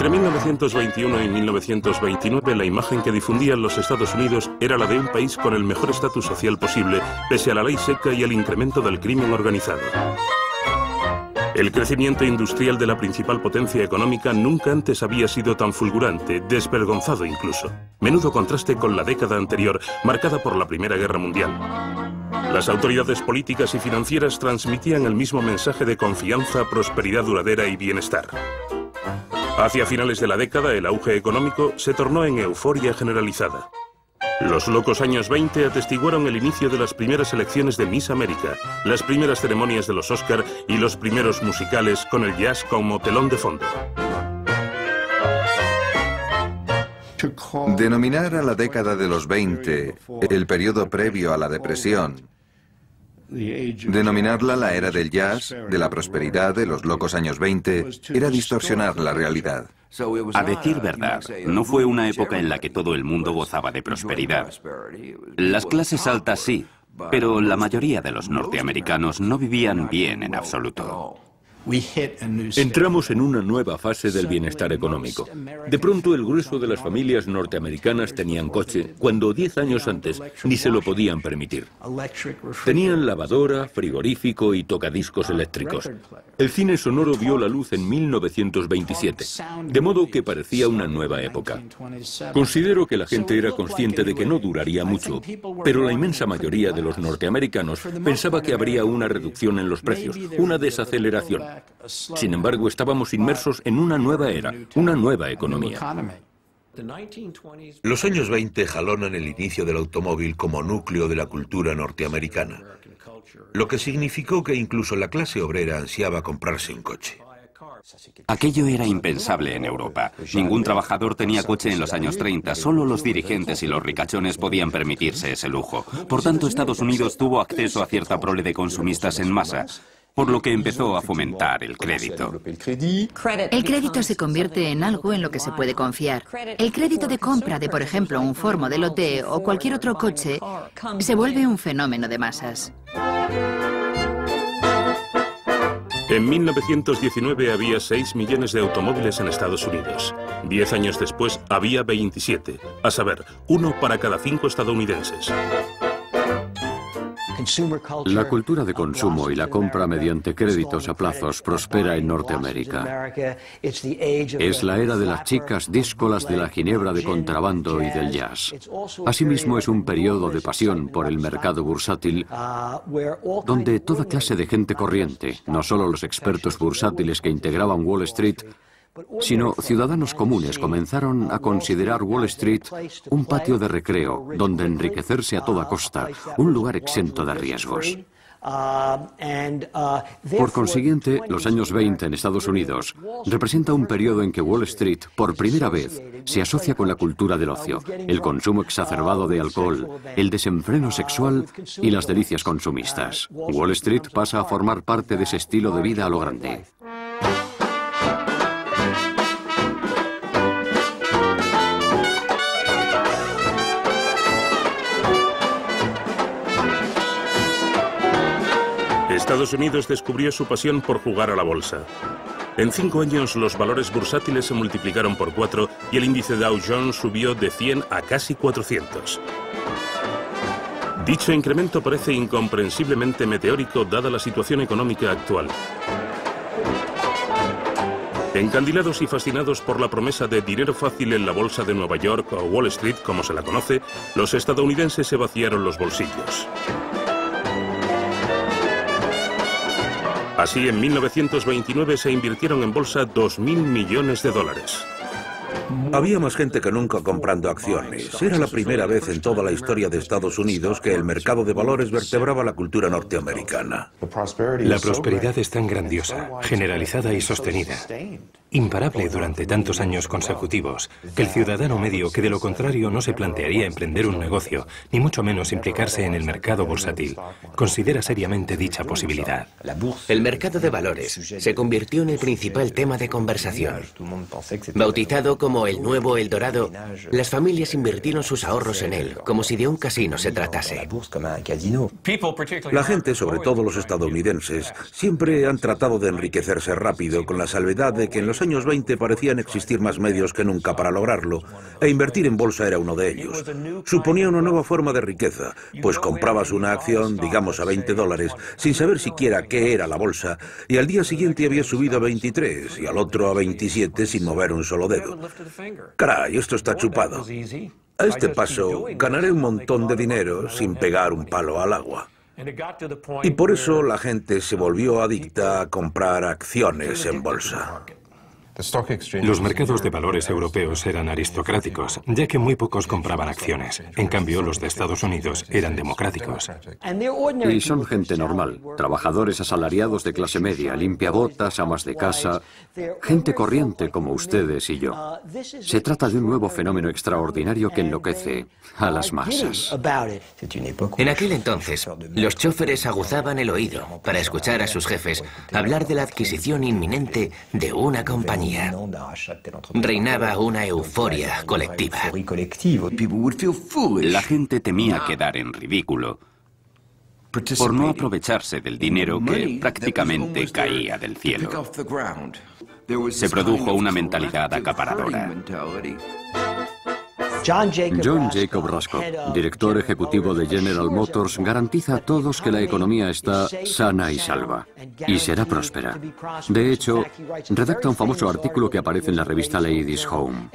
Entre 1921 y 1929, la imagen que difundían los Estados Unidos era la de un país con el mejor estatus social posible, pese a la ley seca y el incremento del crimen organizado. El crecimiento industrial de la principal potencia económica nunca antes había sido tan fulgurante, desvergonzado incluso. Menudo contraste con la década anterior, marcada por la Primera Guerra Mundial. Las autoridades políticas y financieras transmitían el mismo mensaje de confianza, prosperidad duradera y bienestar. Hacia finales de la década, el auge económico se tornó en euforia generalizada. Los locos años 20 atestiguaron el inicio de las primeras elecciones de Miss América, las primeras ceremonias de los Oscar y los primeros musicales con el jazz como telón de fondo. Denominar a la década de los 20 el periodo previo a la depresión, denominarla la era del jazz, de la prosperidad, de los locos años 20, era distorsionar la realidad. A decir verdad, no fue una época en la que todo el mundo gozaba de prosperidad. Las clases altas sí, pero la mayoría de los norteamericanos no vivían bien en absoluto. Entramos en una nueva fase del bienestar económico. De pronto el grueso de las familias norteamericanas tenían coche, cuando 10 años antes ni se lo podían permitir. Tenían lavadora, frigorífico y tocadiscos eléctricos. El cine sonoro vio la luz en 1927, de modo que parecía una nueva época. Considero que la gente era consciente de que no duraría mucho, pero la inmensa mayoría de los norteamericanos pensaba que habría una reducción en los precios, una desaceleración. Sin embargo, estábamos inmersos en una nueva era, una nueva economía. Los años 20 jalonan el inicio del automóvil como núcleo de la cultura norteamericana, lo que significó que incluso la clase obrera ansiaba comprarse un coche. Aquello era impensable en Europa. Ningún trabajador tenía coche en los años 30, solo los dirigentes y los ricachones podían permitirse ese lujo. Por tanto, Estados Unidos tuvo acceso a cierta prole de consumistas en masa, por lo que empezó a fomentar el crédito. El crédito se convierte en algo en lo que se puede confiar. El crédito de compra de, por ejemplo, un Ford Modelo T o cualquier otro coche se vuelve un fenómeno de masas. En 1919 había 6 millones de automóviles en Estados Unidos. 10 años después había 27, a saber, 1 para cada 5 estadounidenses. La cultura de consumo y la compra mediante créditos a plazos prospera en Norteamérica. Es la era de las chicas díscolas de la ginebra de contrabando y del jazz. Asimismo, es un periodo de pasión por el mercado bursátil, donde toda clase de gente corriente, no solo los expertos bursátiles que integraban Wall Street, sino ciudadanos comunes comenzaron a considerar Wall Street un patio de recreo donde enriquecerse a toda costa, un lugar exento de riesgos. Por consiguiente, los años 20 en Estados Unidos representa un periodo en que Wall Street, por primera vez, se asocia con la cultura del ocio, el consumo exacerbado de alcohol, el desenfreno sexual y las delicias consumistas. Wall Street pasa a formar parte de ese estilo de vida a lo grande. Estados Unidos descubrió su pasión por jugar a la bolsa. En 5 años los valores bursátiles se multiplicaron por 4 y el índice Dow Jones subió de 100 a casi 400. Dicho incremento parece incomprensiblemente meteórico dada la situación económica actual. Encandilados y fascinados por la promesa de dinero fácil en la bolsa de Nueva York o Wall Street, como se la conoce, los estadounidenses se vaciaron los bolsillos. Así, en 1929 se invirtieron en bolsa 2.000 millones de dólares. Había más gente que nunca comprando acciones. Era la primera vez en toda la historia de Estados Unidos que el mercado de valores vertebraba la cultura norteamericana. La prosperidad es tan grandiosa, generalizada y sostenida, imparable durante tantos años consecutivos, que el ciudadano medio, que de lo contrario no se plantearía emprender un negocio, ni mucho menos implicarse en el mercado bursátil, considera seriamente dicha posibilidad. El mercado de valores se convirtió en el principal tema de conversación. Bautizado como el nuevo El Dorado, las familias invirtieron sus ahorros en él, como si de un casino se tratase. La gente, sobre todo los estadounidenses, siempre han tratado de enriquecerse rápido, con la salvedad de que en los los años 20 parecían existir más medios que nunca para lograrlo, e invertir en bolsa era uno de ellos. Suponía una nueva forma de riqueza, pues comprabas una acción, digamos a $20, sin saber siquiera qué era la bolsa, y al día siguiente había subido a 23 y al otro a 27 sin mover un solo dedo. Caray, esto está chupado. A este paso, ganaré un montón de dinero sin pegar un palo al agua. Y por eso la gente se volvió adicta a comprar acciones en bolsa. Los mercados de valores europeos eran aristocráticos, ya que muy pocos compraban acciones. En cambio, los de Estados Unidos eran democráticos. Y son gente normal, trabajadores asalariados de clase media, limpiabotas, amas de casa, gente corriente como ustedes y yo. Se trata de un nuevo fenómeno extraordinario que enloquece a las masas. En aquel entonces, los choferes aguzaban el oído para escuchar a sus jefes hablar de la adquisición inminente de una compañía. Reinaba una euforia colectiva. La gente temía quedar en ridículo por no aprovecharse del dinero que prácticamente caía del cielo. Se produjo una mentalidad acaparadora. John Jacob Rascop, director ejecutivo de General Motors, garantiza a todos que la economía está sana y salva, y será próspera. De hecho, redacta un famoso artículo que aparece en la revista Ladies Home.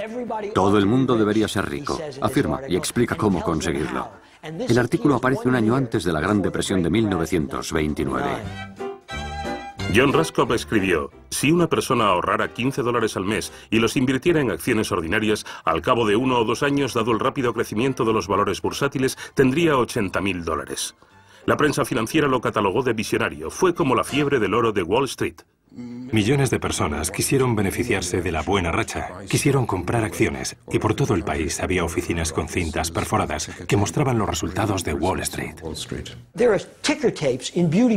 Todo el mundo debería ser rico, afirma, y explica cómo conseguirlo. El artículo aparece un año antes de la Gran Depresión de 1929. John Rascop escribió: si una persona ahorrara $15 al mes y los invirtiera en acciones ordinarias, al cabo de 1 o 2 años, dado el rápido crecimiento de los valores bursátiles, tendría $80.000. La prensa financiera lo catalogó de visionario. Fue como la fiebre del oro de Wall Street. Millones de personas quisieron beneficiarse de la buena racha, quisieron comprar acciones, y por todo el país había oficinas con cintas perforadas que mostraban los resultados de Wall Street.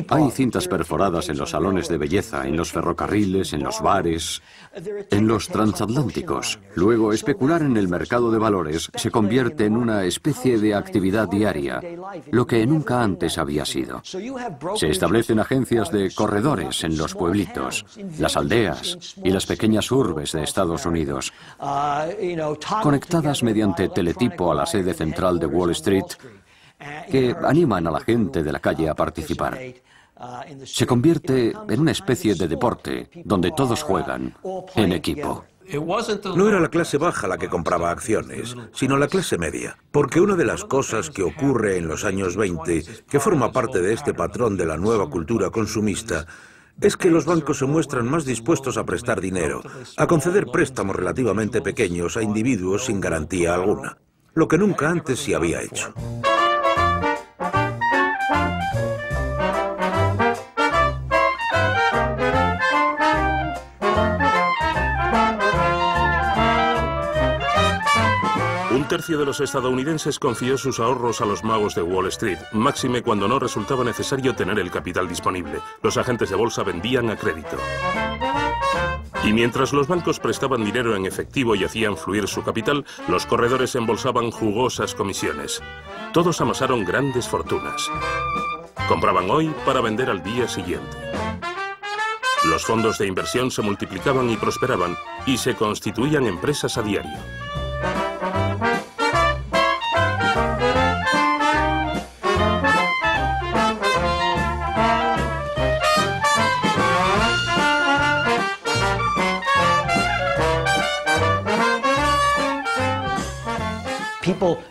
Hay cintas perforadas en los salones de belleza, en los ferrocarriles, en los bares, en los transatlánticos. Luego, especular en el mercado de valores se convierte en una especie de actividad diaria, lo que nunca antes había sido. Se establecen agencias de corredores en los pueblitos, las aldeas y las pequeñas urbes de Estados Unidos, conectadas mediante teletipo a la sede central de Wall Street, que animan a la gente de la calle a participar. Se convierte en una especie de deporte donde todos juegan en equipo. No era la clase baja la que compraba acciones, sino la clase media. Porque una de las cosas que ocurre en los años 20, que forma parte de este patrón de la nueva cultura consumista, es que los bancos se muestran más dispuestos a prestar dinero, a conceder préstamos relativamente pequeños a individuos sin garantía alguna, lo que nunca antes se había hecho. Un tercio de los estadounidenses confió sus ahorros a los magos de Wall Street, máxime cuando no resultaba necesario tener el capital disponible. Los agentes de bolsa vendían a crédito. Y mientras los bancos prestaban dinero en efectivo y hacían fluir su capital, los corredores embolsaban jugosas comisiones. Todos amasaron grandes fortunas. Compraban hoy para vender al día siguiente. Los fondos de inversión se multiplicaban y prosperaban, y se constituían empresas a diario.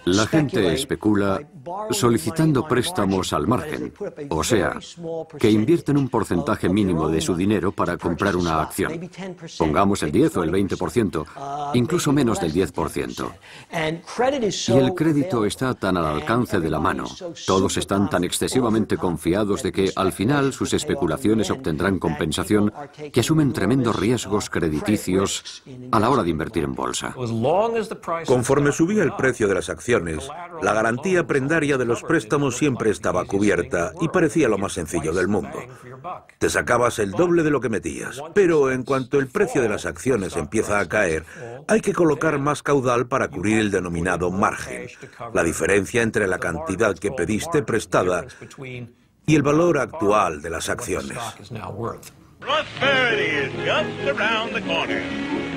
La gente especula solicitando préstamos al margen, o sea, que invierten un porcentaje mínimo de su dinero para comprar una acción. Pongamos el 10 o el 20%, incluso menos del 10%. Y el crédito está tan al alcance de la mano, todos están tan excesivamente confiados de que al final sus especulaciones obtendrán compensación, que asumen tremendos riesgos crediticios a la hora de invertir en bolsa. Conforme subía el precio de las acciones, la garantía prendaria de los préstamos siempre estaba cubierta y parecía lo más sencillo del mundo. Te sacabas el doble de lo que metías, pero en cuanto el precio de las acciones empieza a caer, hay que colocar más caudal para cubrir el denominado margen, la diferencia entre la cantidad que pediste prestada y el valor actual de las acciones.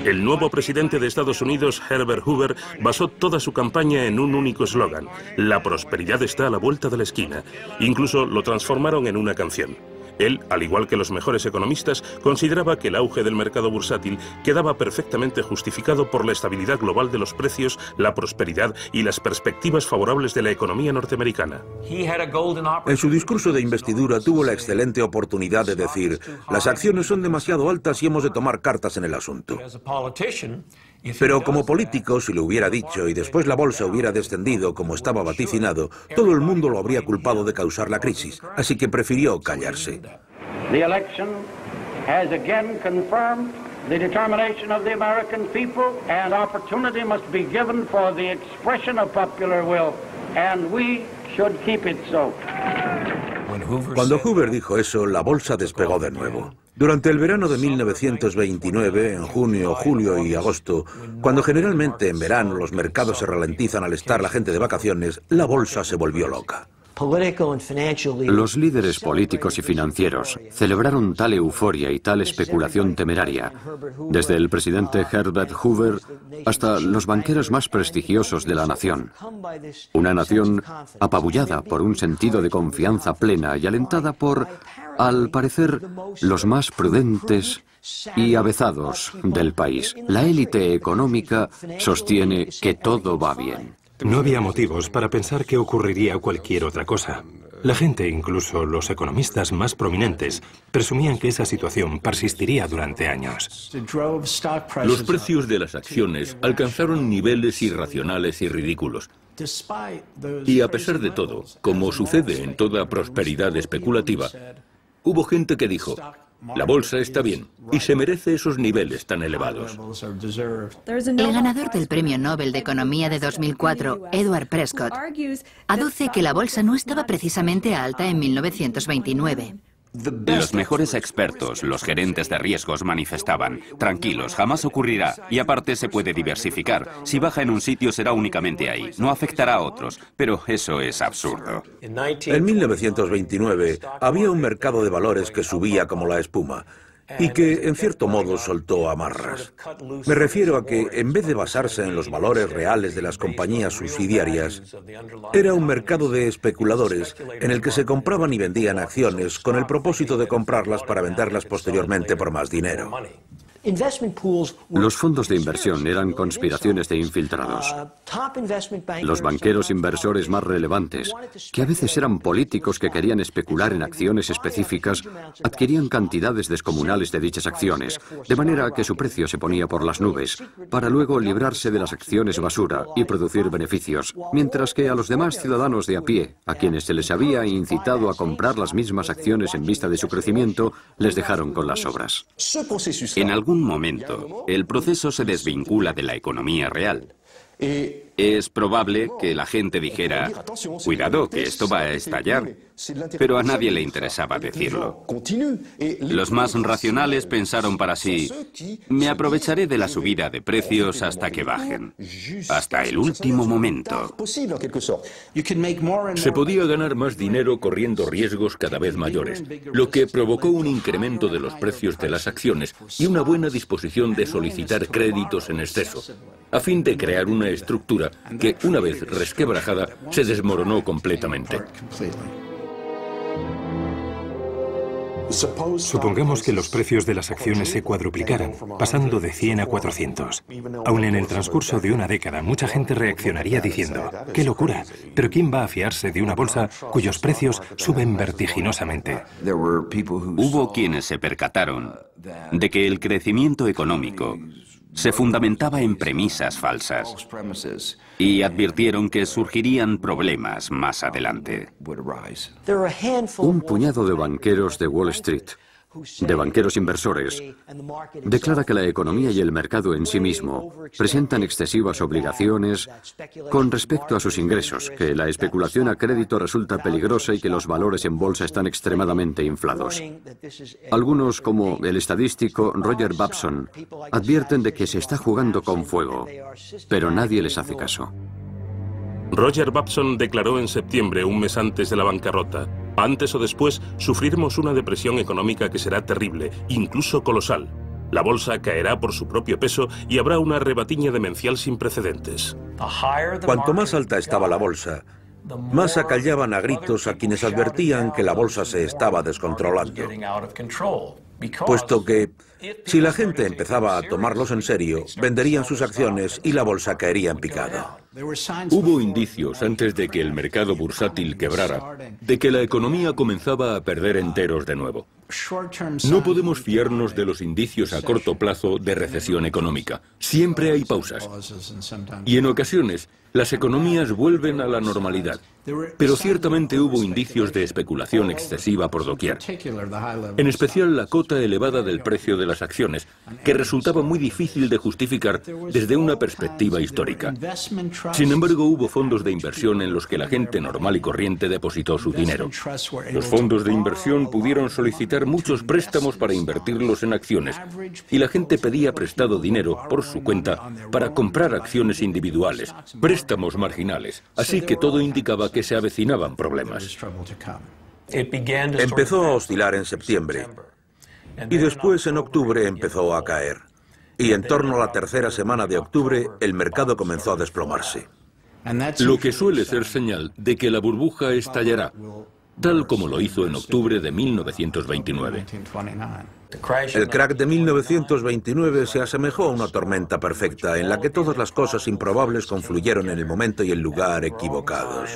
El nuevo presidente de Estados Unidos, Herbert Hoover, basó toda su campaña en un único eslogan: la prosperidad está a la vuelta de la esquina. Incluso lo transformaron en una canción. Él, al igual que los mejores economistas, consideraba que el auge del mercado bursátil quedaba perfectamente justificado por la estabilidad global de los precios, la prosperidad y las perspectivas favorables de la economía norteamericana. En su discurso de investidura tuvo la excelente oportunidad de decir: las acciones son demasiado altas y hemos de tomar cartas en el asunto. Pero como político, si lo hubiera dicho y después la bolsa hubiera descendido como estaba vaticinado, todo el mundo lo habría culpado de causar la crisis, así que prefirió callarse. The election has again confirmed the determination of the American people, and opportunity must be given for the expression of popular will, and we should keep it so. Cuando Hoover dijo eso, la bolsa despegó de nuevo. Durante el verano de 1929, en junio, julio y agosto, cuando generalmente en verano los mercados se ralentizan al estar la gente de vacaciones, la bolsa se volvió loca. Los líderes políticos y financieros celebraron tal euforia y tal especulación temeraria, desde el presidente Herbert Hoover hasta los banqueros más prestigiosos de la nación. Una nación apabullada por un sentido de confianza plena y alentada por, al parecer, los más prudentes y avezados del país. La élite económica sostiene que todo va bien. No había motivos para pensar que ocurriría cualquier otra cosa. La gente, incluso los economistas más prominentes, presumían que esa situación persistiría durante años. Los precios de las acciones alcanzaron niveles irracionales y ridículos. Y a pesar de todo, como sucede en toda prosperidad especulativa, hubo gente que dijo: la bolsa está bien y se merece esos niveles tan elevados. El ganador del Premio Nobel de Economía de 2004, Edward Prescott, aduce que la bolsa no estaba precisamente alta en 1929. Los mejores expertos, los gerentes de riesgos, manifestaban: tranquilos, jamás ocurrirá, y aparte se puede diversificar. Si baja en un sitio será únicamente ahí, no afectará a otros, pero eso es absurdo. En 1929 había un mercado de valores que subía como la espuma y que, en cierto modo, soltó amarras. Me refiero a que, en vez de basarse en los valores reales de las compañías subsidiarias, era un mercado de especuladores en el que se compraban y vendían acciones con el propósito de comprarlas para venderlas posteriormente por más dinero. Los fondos de inversión eran conspiraciones de infiltrados. Los banqueros inversores más relevantes, que a veces eran políticos que querían especular en acciones específicas, adquirían cantidades descomunales de dichas acciones, de manera que su precio se ponía por las nubes, para luego librarse de las acciones basura y producir beneficios, mientras que a los demás ciudadanos de a pie, a quienes se les había incitado a comprar las mismas acciones en vista de su crecimiento, les dejaron con las sobras. En algún momento, el proceso se desvincula de la economía real. Es probable que la gente dijera: cuidado, que esto va a estallar, pero a nadie le interesaba decirlo. Los más racionales pensaron para sí: me aprovecharé de la subida de precios hasta que bajen, hasta el último momento. Se podía ganar más dinero corriendo riesgos cada vez mayores, lo que provocó un incremento de los precios de las acciones y una buena disposición de solicitar créditos en exceso, a fin de crear una estructura que, una vez resquebrajada, se desmoronó completamente. Supongamos que los precios de las acciones se cuadruplicaran, pasando de 100 a 400. Aún en el transcurso de una década, mucha gente reaccionaría diciendo: ¡qué locura! ¿Pero quién va a fiarse de una bolsa cuyos precios suben vertiginosamente? Hubo quienes se percataron de que el crecimiento económico se fundamentaba en premisas falsas y advirtieron que surgirían problemas más adelante. Un puñado de banqueros de Wall Street, de banqueros inversores, declara que la economía y el mercado en sí mismo presentan excesivas obligaciones con respecto a sus ingresos, que la especulación a crédito resulta peligrosa y que los valores en bolsa están extremadamente inflados. Algunos, como el estadístico Roger Babson, advierten de que se está jugando con fuego, pero nadie les hace caso. Roger Babson declaró en septiembre, un mes antes de la bancarrota: Antes o después sufriremos una depresión económica que será terrible, incluso colosal. La bolsa caerá por su propio peso y habrá una rebatiña demencial sin precedentes. Cuanto más alta estaba la bolsa, más acallaban a gritos a quienes advertían que la bolsa se estaba descontrolando. Puesto que, si la gente empezaba a tomarlos en serio, venderían sus acciones y la bolsa caería en picado. Hubo indicios antes de que el mercado bursátil quebrara, de que la economía comenzaba a perder enteros de nuevo. No podemos fiarnos de los indicios a corto plazo de recesión económica. Siempre hay pausas. Y en ocasiones, las economías vuelven a la normalidad. Pero ciertamente hubo indicios de especulación excesiva por doquier. En especial la cota elevada del precio de las acciones, que resultaba muy difícil de justificar desde una perspectiva histórica. Sin embargo, hubo fondos de inversión en los que la gente normal y corriente depositó su dinero. Los fondos de inversión pudieron solicitar muchos préstamos para invertirlos en acciones, y la gente pedía prestado dinero por su cuenta para comprar acciones individuales, préstamos marginales, así que todo indicaba que se avecinaban problemas. Empezó a oscilar en septiembre y después en octubre empezó a caer. Y en torno a la tercera semana de octubre el mercado comenzó a desplomarse. Lo que suele ser señal de que la burbuja estallará, tal como lo hizo en octubre de 1929. El crack de 1929 se asemejó a una tormenta perfecta en la que todas las cosas improbables confluyeron en el momento y el lugar equivocados.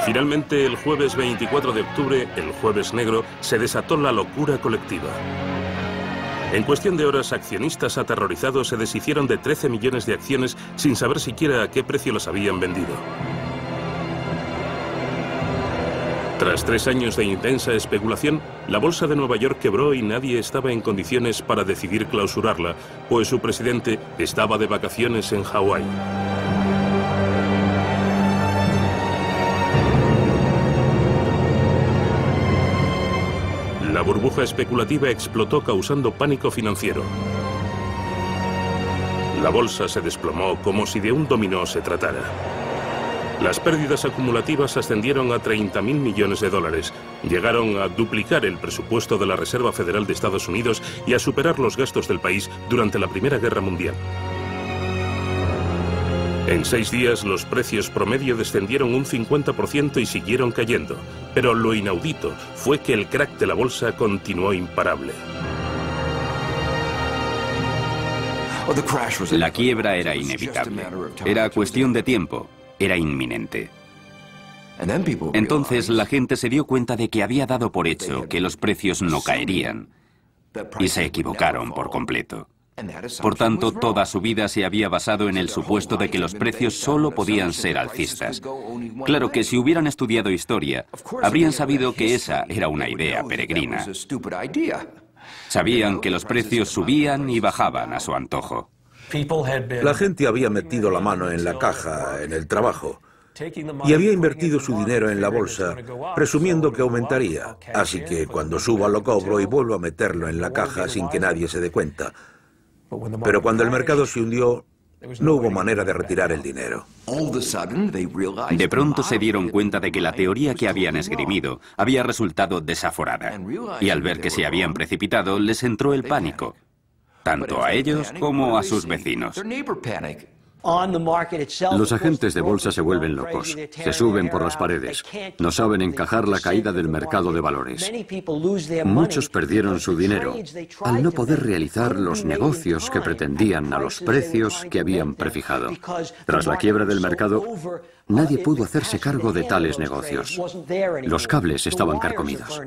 Finalmente, el jueves 24 de octubre, el Jueves Negro, se desató la locura colectiva. En cuestión de horas, accionistas aterrorizados se deshicieron de 13 millones de acciones sin saber siquiera a qué precio las habían vendido. Tras 3 años de intensa especulación, la bolsa de Nueva York quebró y nadie estaba en condiciones para decidir clausurarla, pues su presidente estaba de vacaciones en Hawái. La burbuja especulativa explotó causando pánico financiero. La bolsa se desplomó como si de un dominó se tratara. Las pérdidas acumulativas ascendieron a 30.000 millones de dólares. Llegaron a duplicar el presupuesto de la Reserva Federal de Estados Unidos y a superar los gastos del país durante la Primera Guerra Mundial. En 6 días, los precios promedio descendieron un 50% y siguieron cayendo. Pero lo inaudito fue que el crack de la bolsa continuó imparable. La quiebra era inevitable. Era cuestión de tiempo. Era inminente. Entonces la gente se dio cuenta de que había dado por hecho que los precios no caerían. Y se equivocaron por completo. Por tanto, toda su vida se había basado en el supuesto de que los precios solo podían ser alcistas. Claro que si hubieran estudiado historia, habrían sabido que esa era una idea peregrina. Sabían que los precios subían y bajaban a su antojo. La gente había metido la mano en la caja, en el trabajo, y había invertido su dinero en la bolsa, presumiendo que aumentaría. Así que cuando suba lo cobro y vuelvo a meterlo en la caja sin que nadie se dé cuenta. Pero cuando el mercado se hundió, no hubo manera de retirar el dinero. De pronto se dieron cuenta de que la teoría que habían esgrimido había resultado desaforada. Y al ver que se habían precipitado, les entró el pánico, tanto a ellos como a sus vecinos. Los agentes de bolsa se vuelven locos, se suben por las paredes, no saben encajar la caída del mercado de valores. Muchos perdieron su dinero al no poder realizar los negocios que pretendían a los precios que habían prefijado. Tras la quiebra del mercado, nadie pudo hacerse cargo de tales negocios. Los cables estaban carcomidos.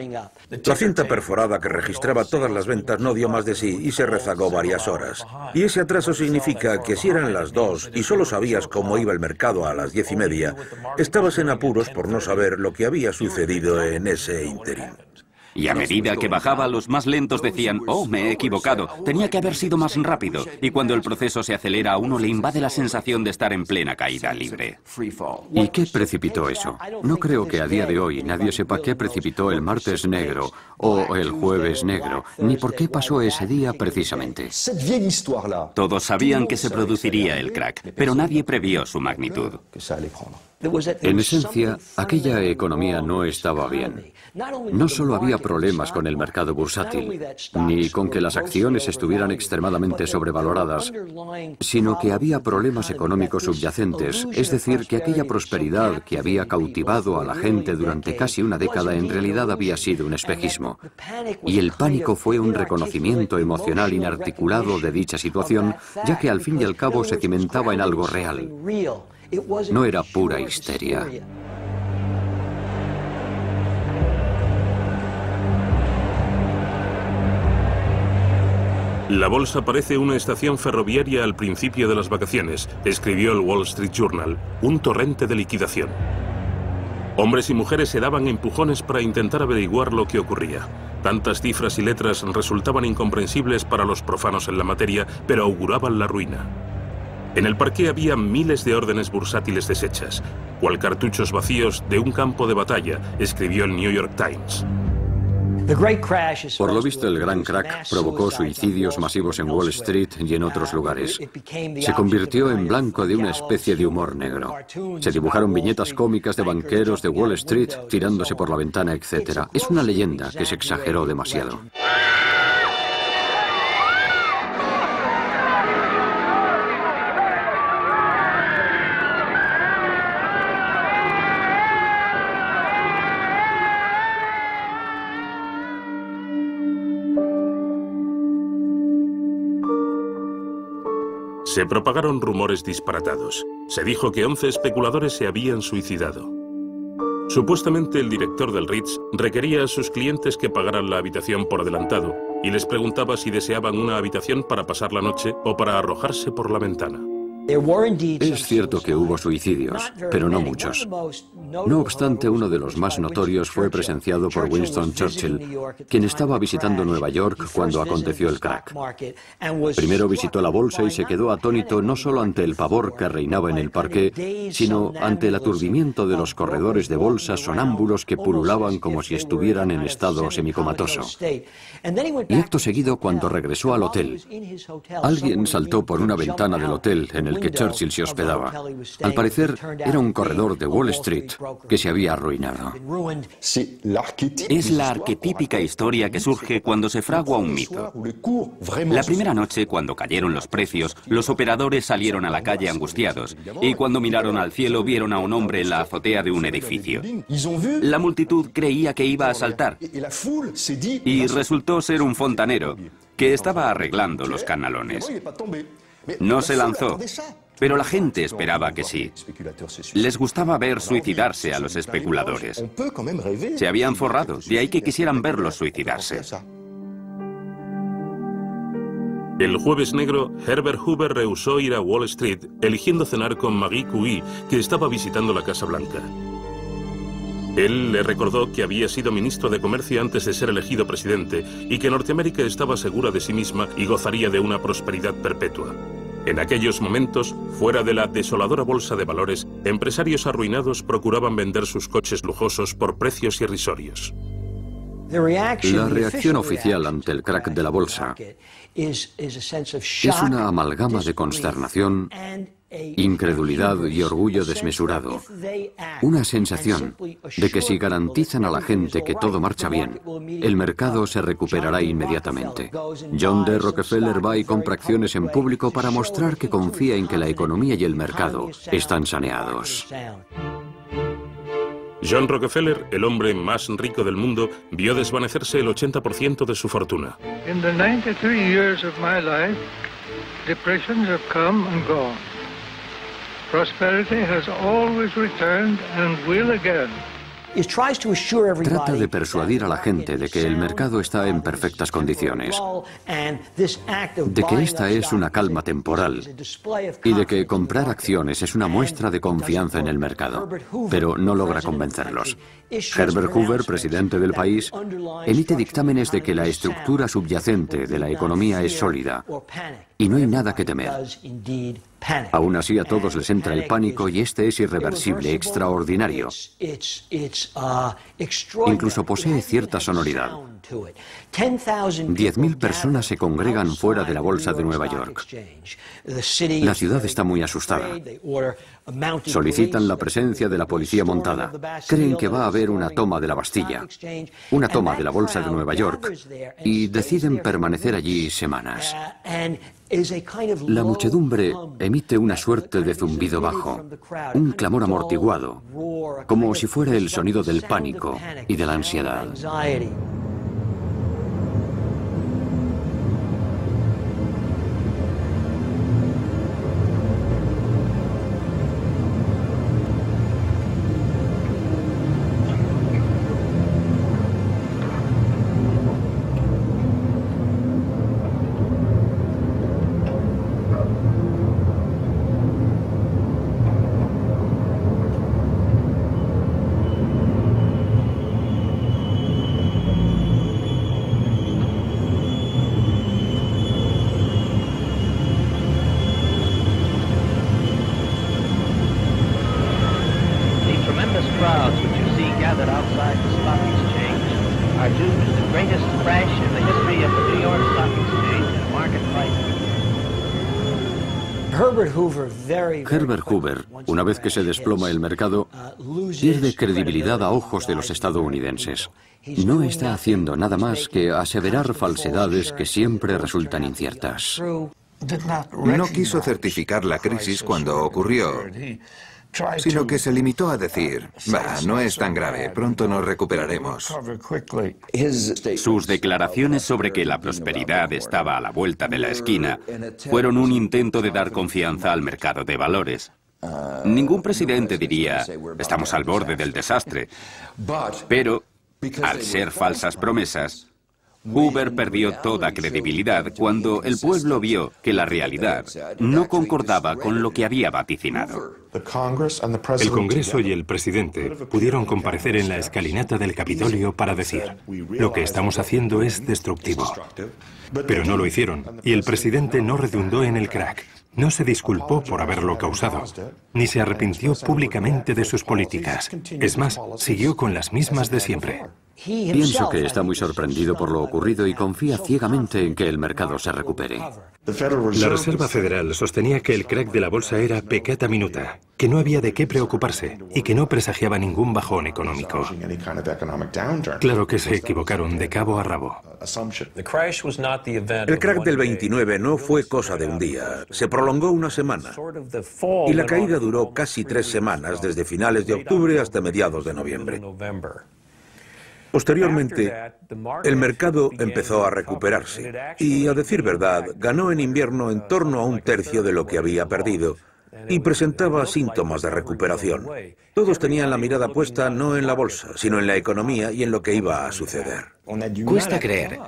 La cinta perforada que registraba todas las ventas no dio más de sí y se rezagó varias horas. Y ese atraso significa que si eran las 2 y solo sabías cómo iba el mercado a las 10:30, estabas en apuros por no saber lo que había sucedido en ese ínterin. Y a medida que bajaba, los más lentos decían, oh, me he equivocado, tenía que haber sido más rápido. Y cuando el proceso se acelera, a uno le invade la sensación de estar en plena caída libre. ¿Y qué precipitó eso? No creo que a día de hoy nadie sepa qué precipitó el martes negro o el jueves negro, ni por qué pasó ese día precisamente. Todos sabían que se produciría el crack, pero nadie previó su magnitud. En esencia, aquella economía no estaba bien. No solo había problemas con el mercado bursátil, ni con que las acciones estuvieran extremadamente sobrevaloradas, sino que había problemas económicos subyacentes, es decir, que aquella prosperidad que había cautivado a la gente durante casi una década en realidad había sido un espejismo. Y el pánico fue un reconocimiento emocional inarticulado de dicha situación, ya que al fin y al cabo se cimentaba en algo real. No era pura histeria. La bolsa parece una estación ferroviaria al principio de las vacaciones, escribió el Wall Street Journal, un torrente de liquidación. Hombres y mujeres se daban empujones para intentar averiguar lo que ocurría. Tantas cifras y letras resultaban incomprensibles para los profanos en la materia, pero auguraban la ruina. En el parqué había miles de órdenes bursátiles deshechas, cual cartuchos vacíos de un campo de batalla, escribió el New York Times. Por lo visto, el gran crack provocó suicidios masivos en Wall Street y en otros lugares. Se convirtió en blanco de una especie de humor negro. Se dibujaron viñetas cómicas de banqueros de Wall Street tirándose por la ventana, etc. Es una leyenda que se exageró demasiado. Se propagaron rumores disparatados. Se dijo que 11 especuladores se habían suicidado. Supuestamente el director del Ritz requería a sus clientes que pagaran la habitación por adelantado y les preguntaba si deseaban una habitación para pasar la noche o para arrojarse por la ventana. Es cierto que hubo suicidios, pero no muchos. No obstante, uno de los más notorios fue presenciado por Winston Churchill, quien estaba visitando Nueva York cuando aconteció el crack. Primero visitó la bolsa y se quedó atónito no solo ante el pavor que reinaba en el parqué, sino ante el aturdimiento de los corredores de bolsa sonámbulos que pululaban como si estuvieran en estado semicomatoso. Y acto seguido, cuando regresó al hotel, alguien saltó por una ventana del hotel en el que Churchill se hospedaba. Al parecer, era un corredor de Wall Street que se había arruinado. Es la arquetípica historia que surge cuando se fragua un mito. La primera noche, cuando cayeron los precios, los operadores salieron a la calle angustiados y cuando miraron al cielo vieron a un hombre en la azotea de un edificio. La multitud creía que iba a saltar y resultó ser un fontanero que estaba arreglando los canalones. No se lanzó, pero la gente esperaba que sí. Les gustaba ver suicidarse a los especuladores. Se habían forrado, de ahí que quisieran verlos suicidarse. El jueves negro, Herbert Hoover rehusó ir a Wall Street, eligiendo cenar con Marie Curie, que estaba visitando la Casa Blanca. Él le recordó que había sido ministro de Comercio antes de ser elegido presidente y que Norteamérica estaba segura de sí misma y gozaría de una prosperidad perpetua. En aquellos momentos, fuera de la desoladora bolsa de valores, empresarios arruinados procuraban vender sus coches lujosos por precios irrisorios. La reacción oficial ante el crack de la bolsa es una amalgama de consternación, incredulidad y orgullo desmesurado. Una sensación de que si garantizan a la gente que todo marcha bien, el mercado se recuperará inmediatamente. John D. Rockefeller va y compra acciones en público para mostrar que confía en que la economía y el mercado están saneados. John Rockefeller, el hombre más rico del mundo, vio desvanecerse el 80% de su fortuna. In the 93 years of my life, depressions have come and gone. Prosperity has always returned and will again. Trata de persuadir a la gente de que el mercado está en perfectas condiciones, de que esta es una calma temporal y de que comprar acciones es una muestra de confianza en el mercado, pero no logra convencerlos. Herbert Hoover, presidente del país, emite dictámenes de que la estructura subyacente de la economía es sólida y no hay nada que temer. Aún así, a todos les entra el pánico y este es irreversible, extraordinario. Incluso posee cierta sonoridad. 10.000 personas se congregan fuera de la Bolsa de Nueva York. La ciudad está muy asustada. Solicitan la presencia de la policía montada. Creen que va a haber una toma de la Bastilla, una toma de la Bolsa de Nueva York, y deciden permanecer allí semanas. La muchedumbre emite una suerte de zumbido bajo, un clamor amortiguado, como si fuera el sonido del pánico y de la ansiedad. Herbert Hoover, una vez que se desploma el mercado, pierde credibilidad a ojos de los estadounidenses. No está haciendo nada más que aseverar falsedades que siempre resultan inciertas. No quiso certificar la crisis cuando ocurrió, sino que se limitó a decir, bah, no es tan grave, pronto nos recuperaremos. Sus declaraciones sobre que la prosperidad estaba a la vuelta de la esquina fueron un intento de dar confianza al mercado de valores. Ningún presidente diría, estamos al borde del desastre, pero, al ser falsas promesas, Hoover perdió toda credibilidad cuando el pueblo vio que la realidad no concordaba con lo que había vaticinado. El Congreso y el presidente pudieron comparecer en la escalinata del Capitolio para decir, lo que estamos haciendo es destructivo. Pero no lo hicieron, y el presidente no redundó en el crack. No se disculpó por haberlo causado, ni se arrepintió públicamente de sus políticas. Es más, siguió con las mismas de siempre. Pienso que está muy sorprendido por lo ocurrido y confía ciegamente en que el mercado se recupere. La Reserva Federal sostenía que el crack de la bolsa era peccata minuta, que no había de qué preocuparse y que no presagiaba ningún bajón económico. Claro que se equivocaron de cabo a rabo. El crack del 29 no fue cosa de un día, se prolongó una semana. Y la caída duró casi 3 semanas, desde finales de octubre hasta mediados de noviembre. Posteriormente, el mercado empezó a recuperarse y, a decir verdad, ganó en invierno en torno a 1/3 de lo que había perdido y presentaba síntomas de recuperación. Todos tenían la mirada puesta no en la bolsa, sino en la economía y en lo que iba a suceder. Cuesta creer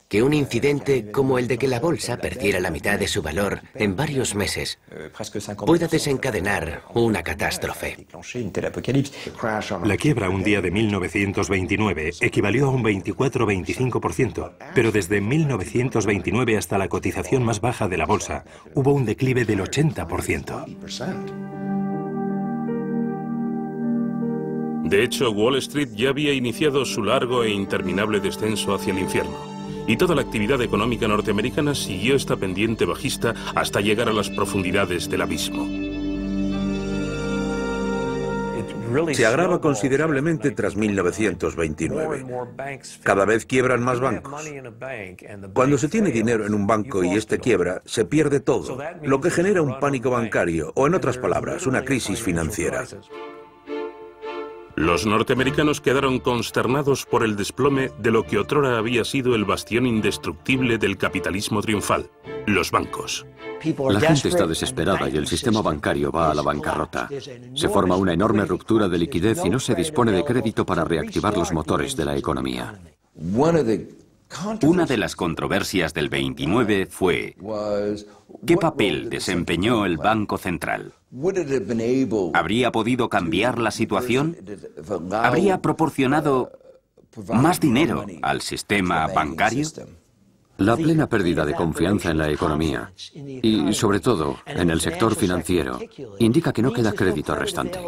que un incidente como el de que la bolsa perdiera la mitad de su valor en varios meses pueda desencadenar una catástrofe. La quiebra un día de 1929 equivalió a un 24-25%, pero desde 1929 hasta la cotización más baja de la bolsa hubo un declive del 80%. De hecho, Wall Street ya había iniciado su largo e interminable descenso hacia el infierno. Y toda la actividad económica norteamericana siguió esta pendiente bajista hasta llegar a las profundidades del abismo. Se agrava considerablemente tras 1929. Cada vez quiebran más bancos. Cuando se tiene dinero en un banco y este quiebra, se pierde todo, lo que genera un pánico bancario, o en otras palabras, una crisis financiera. Los norteamericanos quedaron consternados por el desplome de lo que otrora había sido el bastión indestructible del capitalismo triunfal, los bancos. La gente está desesperada y el sistema bancario va a la bancarrota. Se forma una enorme ruptura de liquidez y no se dispone de crédito para reactivar los motores de la economía. Una de las controversias del 29 fue ¿qué papel desempeñó el Banco Central? ¿Habría podido cambiar la situación? ¿Habría proporcionado más dinero al sistema bancario? La plena pérdida de confianza en la economía y, sobre todo, en el sector financiero, indica que no queda crédito restante.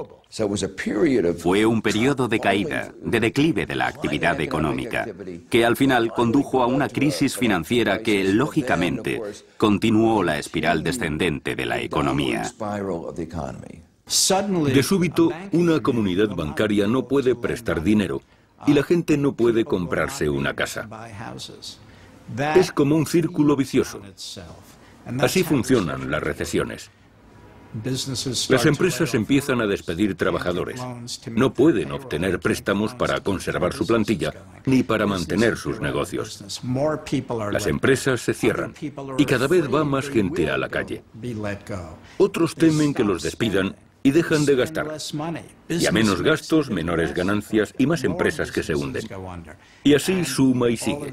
Fue un periodo de caída, de declive de la actividad económica, que al final condujo a una crisis financiera que, lógicamente, continuó la espiral descendente de la economía. De súbito, una comunidad bancaria no puede prestar dinero y la gente no puede comprarse una casa. Es como un círculo vicioso. Así funcionan las recesiones. Las empresas empiezan a despedir trabajadores. No pueden obtener préstamos para conservar su plantilla ni para mantener sus negocios. Las empresas se cierran y cada vez va más gente a la calle. Otros temen que los despidan y dejan de gastar. Y a menos gastos, menores ganancias y más empresas que se hunden. Y así suma y sigue.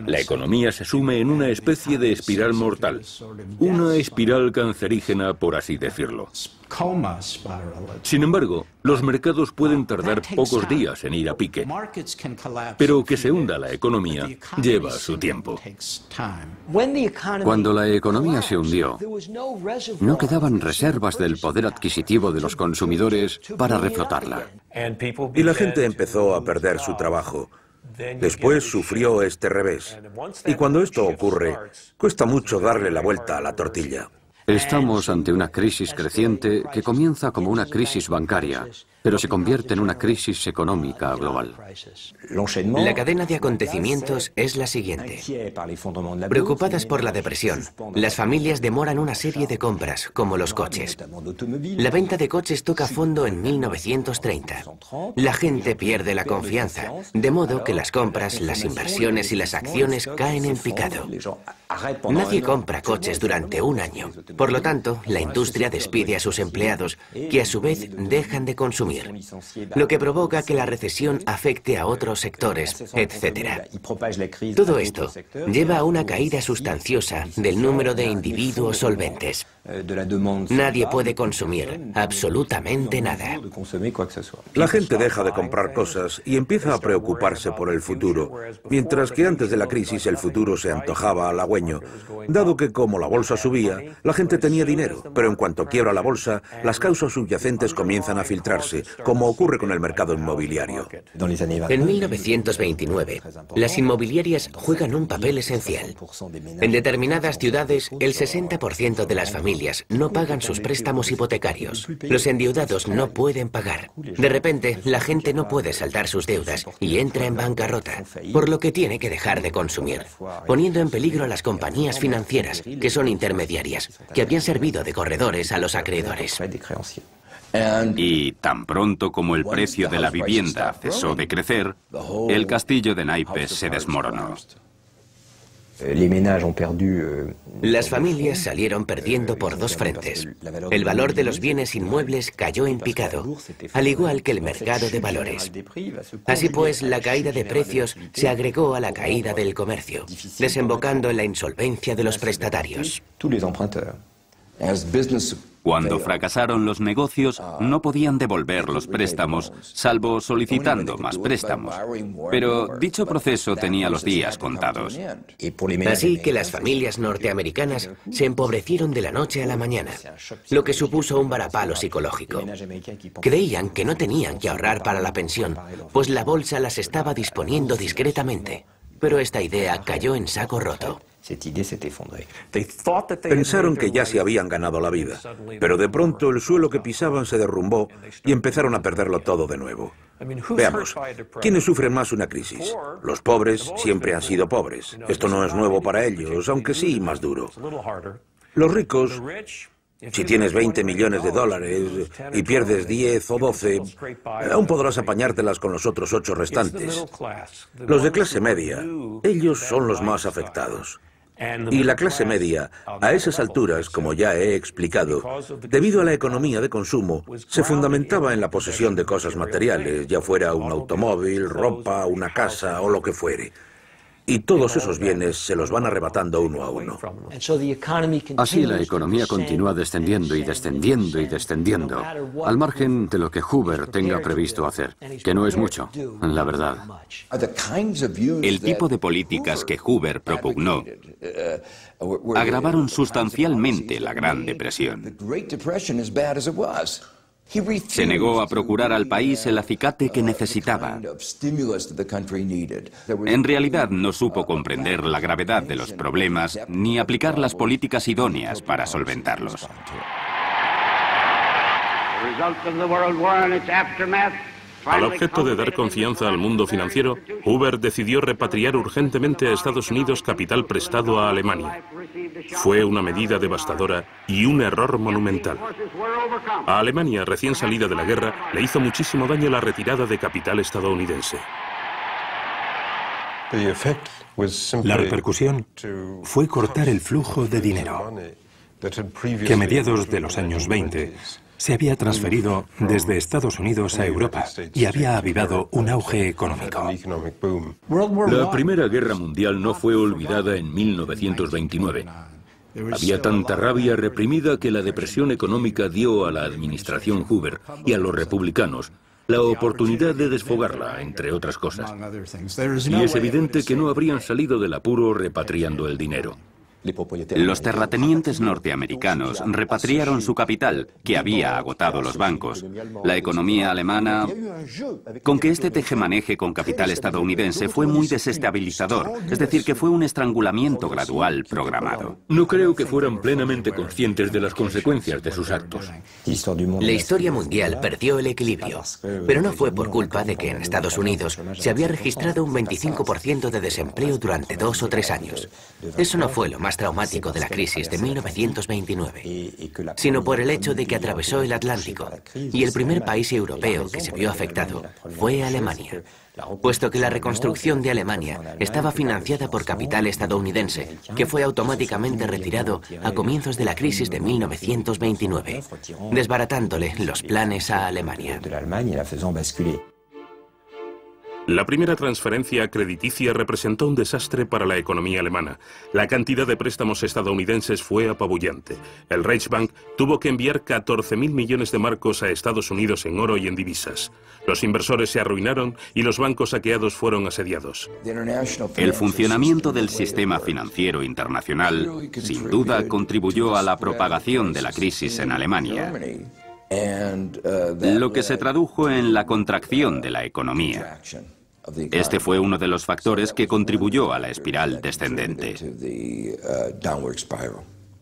La economía se sume en una especie de espiral mortal. Una espiral cancerígena, por así decirlo. Sin embargo, los mercados pueden tardar pocos días en ir a pique. Pero que se hunda la economía lleva su tiempo. Cuando la economía se hundió, no quedaban reservas del poder adquisitivo de los consumidores para reflotarla. Y la gente empezó a perder su trabajo. Después sufrió este revés. Y cuando esto ocurre, cuesta mucho darle la vuelta a la tortilla. Estamos ante una crisis creciente que comienza como una crisis bancaria, pero se convierte en una crisis económica global. La cadena de acontecimientos es la siguiente. Preocupadas por la depresión, las familias demoran una serie de compras, como los coches. La venta de coches toca fondo en 1930. La gente pierde la confianza, de modo que las compras, las inversiones y las acciones caen en picado. Nadie compra coches durante un año. Por lo tanto, la industria despide a sus empleados, que a su vez dejan de consumir, lo que provoca que la recesión afecte a otros sectores, etc. Todo esto lleva a una caída sustanciosa del número de individuos solventes. Nadie puede consumir absolutamente nada. La gente deja de comprar cosas y empieza a preocuparse por el futuro, mientras que antes de la crisis el futuro se antojaba halagüeño, dado que como la bolsa subía, la gente tenía dinero, pero en cuanto quiebra la bolsa, las causas subyacentes comienzan a filtrarse, como ocurre con el mercado inmobiliario. En 1929, las inmobiliarias juegan un papel esencial. En determinadas ciudades, el 60% de las familias no pagan sus préstamos hipotecarios. Los endeudados no pueden pagar. De repente, la gente no puede saldar sus deudas y entra en bancarrota, por lo que tiene que dejar de consumir, poniendo en peligro a las compañías financieras, que son intermediarias, que habían servido de corredores a los acreedores. Y tan pronto como el precio de la vivienda cesó de crecer, el castillo de naipes se desmoronó. Las familias salieron perdiendo por dos frentes. El valor de los bienes inmuebles cayó en picado, al igual que el mercado de valores. Así pues, la caída de precios se agregó a la caída del comercio, desembocando en la insolvencia de los prestatarios. Cuando fracasaron los negocios, no podían devolver los préstamos, salvo solicitando más préstamos. Pero dicho proceso tenía los días contados. Así que las familias norteamericanas se empobrecieron de la noche a la mañana, lo que supuso un varapalo psicológico. Creían que no tenían que ahorrar para la pensión, pues la bolsa las estaba disponiendo discretamente. Pero esta idea cayó en saco roto. Pensaron que ya se habían ganado la vida, pero de pronto el suelo que pisaban se derrumbó y empezaron a perderlo todo de nuevo. Veamos, ¿quiénes sufren más una crisis? Los pobres siempre han sido pobres. Esto no es nuevo para ellos, aunque sí más duro. Los ricos Si tienes 20 millones de dólares y pierdes 10 o 12, aún podrás apañártelas con los otros 8 restantes. Los de clase media, ellos son los más afectados. Y la clase media, a esas alturas, como ya he explicado, debido a la economía de consumo, se fundamentaba en la posesión de cosas materiales, ya fuera un automóvil, ropa, una casa o lo que fuere. Y todos esos bienes se los van arrebatando uno a uno. Así la economía continúa descendiendo y descendiendo y descendiendo, al margen de lo que Hoover tenga previsto hacer, que no es mucho, la verdad. El tipo de políticas que Hoover propugnó agravaron sustancialmente la Gran Depresión. Se negó a procurar al país el acicate que necesitaba. En realidad no supo comprender la gravedad de los problemas ni aplicar las políticas idóneas para solventarlos. Al objeto de dar confianza al mundo financiero, Hoover decidió repatriar urgentemente a Estados Unidos capital prestado a Alemania. Fue una medida devastadora y un error monumental. A Alemania, recién salida de la guerra, le hizo muchísimo daño la retirada de capital estadounidense. La repercusión fue cortar el flujo de dinero, que a mediados de los años 20 se había transferido desde Estados Unidos a Europa y había avivado un auge económico. La Primera Guerra Mundial no fue olvidada en 1929. Había tanta rabia reprimida que la depresión económica dio a la administración Hoover y a los republicanos la oportunidad de desfogarla, entre otras cosas. Y es evidente que no habrían salido del apuro repatriando el dinero. Los terratenientes norteamericanos repatriaron su capital, que había agotado los bancos. La economía alemana, con que este tejemaneje con capital estadounidense fue muy desestabilizador, es decir, que fue un estrangulamiento gradual programado. No creo que fueran plenamente conscientes de las consecuencias de sus actos. La historia mundial perdió el equilibrio, pero no fue por culpa de que en Estados Unidos se había registrado un 25% de desempleo durante 2 o 3 años. Eso no fue lo más traumático de la crisis de 1929, sino por el hecho de que atravesó el Atlántico y el primer país europeo que se vio afectado fue Alemania, puesto que la reconstrucción de Alemania estaba financiada por capital estadounidense, que fue automáticamente retirado a comienzos de la crisis de 1929, desbaratándole los planes a Alemania. La primera transferencia crediticia representó un desastre para la economía alemana. La cantidad de préstamos estadounidenses fue apabullante. El Reichsbank tuvo que enviar 14.000 millones de marcos a Estados Unidos en oro y en divisas. Los inversores se arruinaron y los bancos saqueados fueron asediados. El funcionamiento del sistema financiero internacional, sin duda, contribuyó a la propagación de la crisis en Alemania, lo que se tradujo en la contracción de la economía. Este fue uno de los factores que contribuyó a la espiral descendente.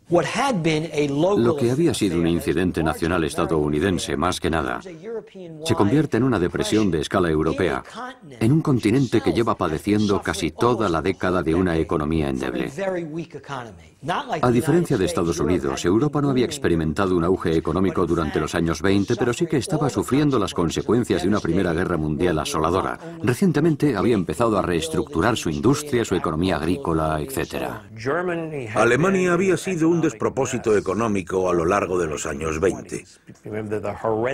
Lo que había sido un incidente nacional estadounidense, más que nada, se convierte en una depresión de escala europea, en un continente que lleva padeciendo casi toda la década de una economía endeble. A diferencia de Estados Unidos, Europa no había experimentado un auge económico durante los años 20, pero sí que estaba sufriendo las consecuencias de una Primera Guerra Mundial asoladora. Recientemente había empezado a reestructurar su industria, su economía agrícola, etc. Alemania había sido un despropósito económico a lo largo de los años 20.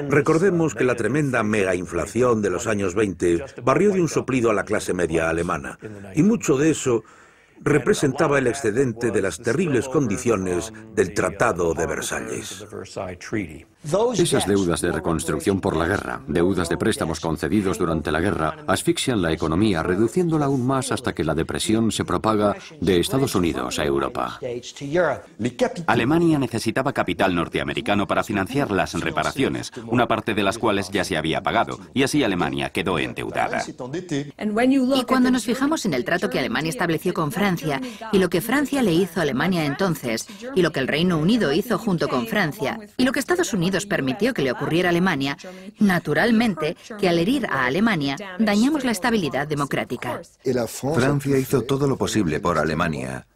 Recordemos que la tremenda megainflación de los años 20 barrió de un soplido a la clase media alemana, y mucho de eso representaba el excedente de las terribles condiciones del Tratado de Versalles. Esas deudas de reconstrucción por la guerra, deudas de préstamos concedidos durante la guerra, asfixian la economía, reduciéndola aún más hasta que la depresión se propaga de Estados Unidos a Europa. Alemania necesitaba capital norteamericano para financiar las reparaciones, una parte de las cuales ya se había pagado, y así Alemania quedó endeudada. Y cuando nos fijamos en el trato que Alemania estableció con Francia, y lo que Francia le hizo a Alemania entonces, y lo que el Reino Unido hizo junto con Francia, y lo que Estados Unidos permitió que le ocurriera a Alemania, naturalmente que al herir a Alemania dañamos la estabilidad democrática. Francia hizo todo lo posible por Alemania,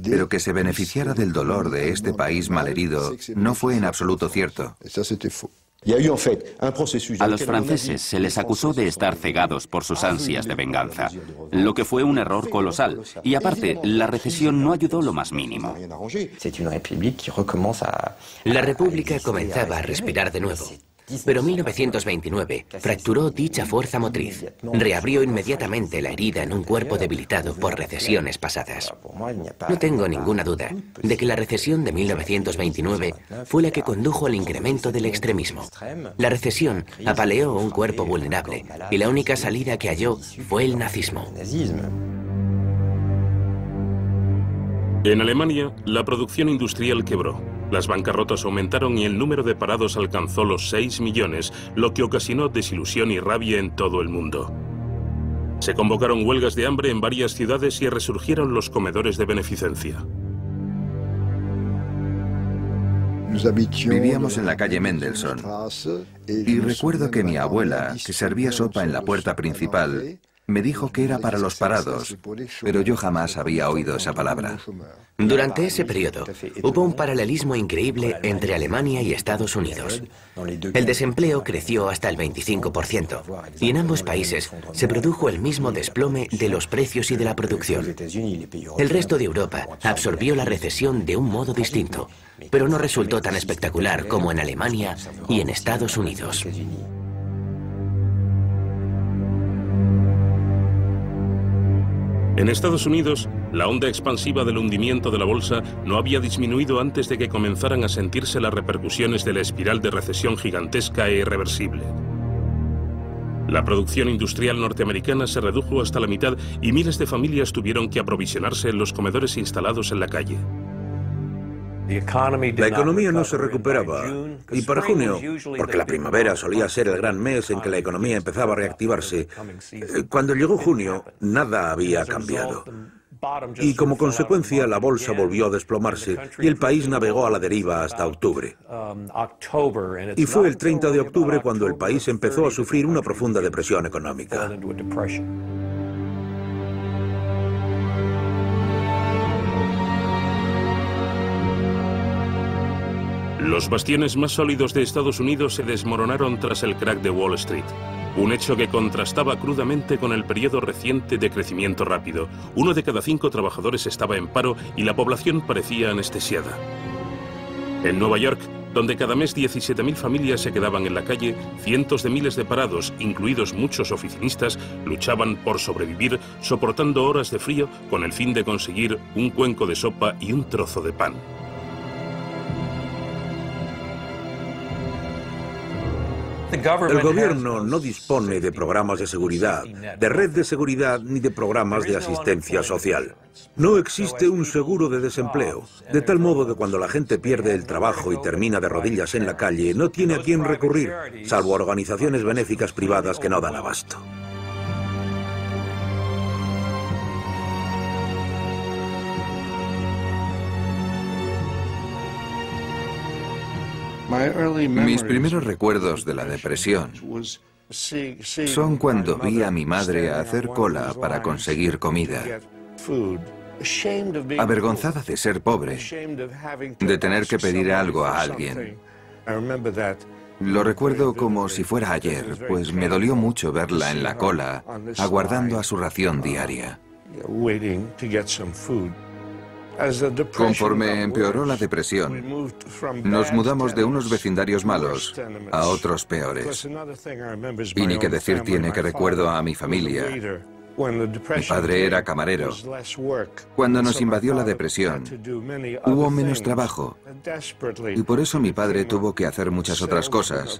Pero que se beneficiara del dolor de este país malherido no fue en absoluto cierto. A los franceses se les acusó de estar cegados por sus ansias de venganza, lo que fue un error colosal. Y aparte, la recesión no ayudó lo más mínimo. La República comenzaba a respirar de nuevo. Pero 1929 fracturó dicha fuerza motriz. Reabrió inmediatamente la herida en un cuerpo debilitado por recesiones pasadas. No tengo ninguna duda de que la recesión de 1929 fue la que condujo al incremento del extremismo. La recesión apaleó un cuerpo vulnerable y la única salida que halló fue el nazismo. En Alemania, la producción industrial quebró. Las bancarrotas aumentaron y el número de parados alcanzó los 6 millones, lo que ocasionó desilusión y rabia en todo el mundo. Se convocaron huelgas de hambre en varias ciudades y resurgieron los comedores de beneficencia. Vivíamos en la calle Mendelssohn y recuerdo que mi abuela, que servía sopa en la puerta principal, me dijo que era para los parados, pero yo jamás había oído esa palabra. Durante ese periodo, hubo un paralelismo increíble entre Alemania y Estados Unidos. El desempleo creció hasta el 25%, y en ambos países se produjo el mismo desplome de los precios y de la producción. El resto de Europa absorbió la recesión de un modo distinto, pero no resultó tan espectacular como en Alemania y en Estados Unidos. En Estados Unidos, la onda expansiva del hundimiento de la bolsa no había disminuido antes de que comenzaran a sentirse las repercusiones de la espiral de recesión gigantesca e irreversible. La producción industrial norteamericana se redujo hasta la mitad y miles de familias tuvieron que aprovisionarse en los comedores instalados en la calle. La economía no se recuperaba, y para junio, porque la primavera solía ser el gran mes en que la economía empezaba a reactivarse, cuando llegó junio, nada había cambiado. Y como consecuencia, la bolsa volvió a desplomarse y el país navegó a la deriva hasta octubre. Y fue el 30 de octubre cuando el país empezó a sufrir una profunda depresión económica. Los bastiones más sólidos de Estados Unidos se desmoronaron tras el crack de Wall Street, un hecho que contrastaba crudamente con el periodo reciente de crecimiento rápido. 1 de cada 5 trabajadores estaba en paro y la población parecía anestesiada. En Nueva York, donde cada mes 17.000 familias se quedaban en la calle, cientos de miles de parados, incluidos muchos oficinistas, luchaban por sobrevivir, soportando horas de frío con el fin de conseguir un cuenco de sopa y un trozo de pan. El gobierno no dispone de programas de seguridad, de red de seguridad ni de programas de asistencia social. No existe un seguro de desempleo, de tal modo que cuando la gente pierde el trabajo y termina de rodillas en la calle, no tiene a quién recurrir, salvo a organizaciones benéficas privadas que no dan abasto. Mis primeros recuerdos de la depresión son cuando vi a mi madre hacer cola para conseguir comida. Avergonzada de ser pobre, de tener que pedir algo a alguien. Lo recuerdo como si fuera ayer, pues me dolió mucho verla en la cola, aguardando a su ración diaria. Conforme empeoró la depresión, nos mudamos de unos vecindarios malos a otros peores. Y ni que decir tiene que recuerdo a mi familia. Mi padre era camarero. Cuando nos invadió la depresión, hubo menos trabajo. Y por eso mi padre tuvo que hacer muchas otras cosas,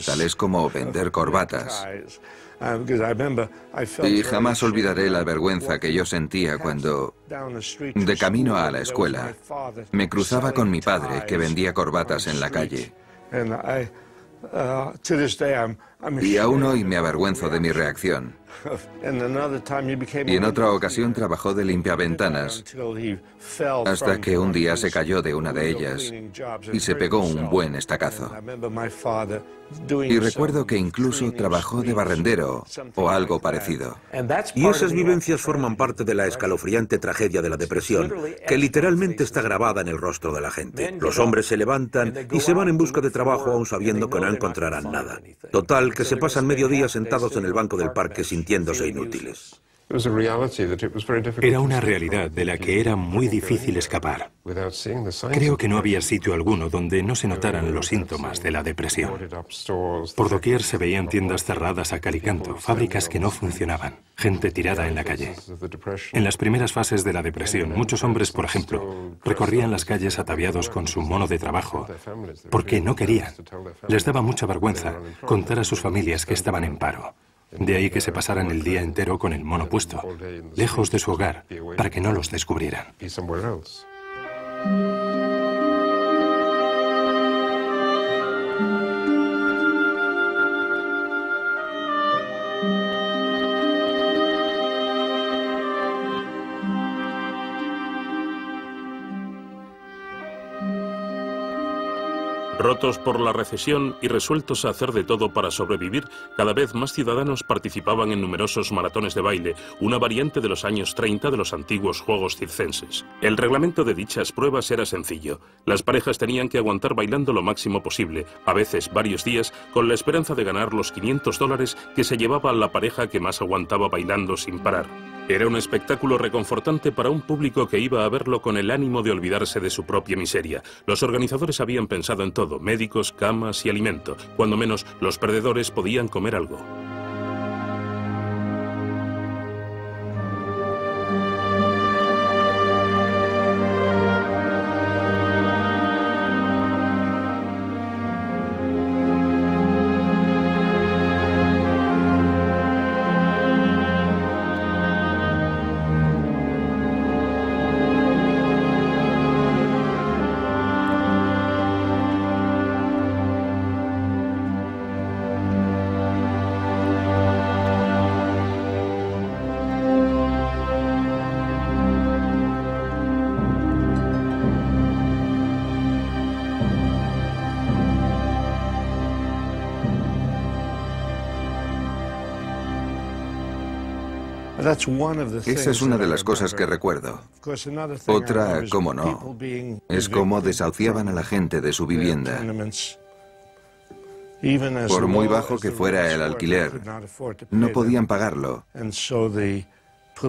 tales como vender corbatas. Y jamás olvidaré la vergüenza que yo sentía cuando, de camino a la escuela, me cruzaba con mi padre que vendía corbatas en la calle. Y aún hoy me avergüenzo de mi reacción. Y en otra ocasión trabajó de limpiaventanas, hasta que un día se cayó de una de ellas y se pegó un buen estacazo. Y recuerdo que incluso trabajó de barrendero o algo parecido. Y esas vivencias forman parte de la escalofriante tragedia de la depresión, que literalmente está grabada en el rostro de la gente. Los hombres se levantan y se van en busca de trabajo aún sabiendo que no encontrarán nada. Total, que se pasan mediodía sentados en el banco del parque sintiéndose inútiles. Era una realidad de la que era muy difícil escapar. Creo que no había sitio alguno donde no se notaran los síntomas de la depresión. Por doquier se veían tiendas cerradas a cal y canto, fábricas que no funcionaban, gente tirada en la calle. En las primeras fases de la depresión, muchos hombres, por ejemplo, recorrían las calles ataviados con su mono de trabajo, porque no querían. Les daba mucha vergüenza contar a sus familias que estaban en paro. De ahí que se pasaran el día entero con el mono puesto, lejos de su hogar, para que no los descubrieran. Rotos por la recesión y resueltos a hacer de todo para sobrevivir, cada vez más ciudadanos participaban en numerosos maratones de baile, una variante de los años 30 de los antiguos Juegos Circenses. El reglamento de dichas pruebas era sencillo. Las parejas tenían que aguantar bailando lo máximo posible, a veces varios días, con la esperanza de ganar los $500 que se llevaba la pareja que más aguantaba bailando sin parar. Era un espectáculo reconfortante para un público que iba a verlo con el ánimo de olvidarse de su propia miseria. Los organizadores habían pensado en todo: médicos, camas y alimento. Cuando menos, los perdedores podían comer algo. Esa es una de las cosas que recuerdo. Otra, cómo no, es cómo desahuciaban a la gente de su vivienda. Por muy bajo que fuera el alquiler, no podían pagarlo.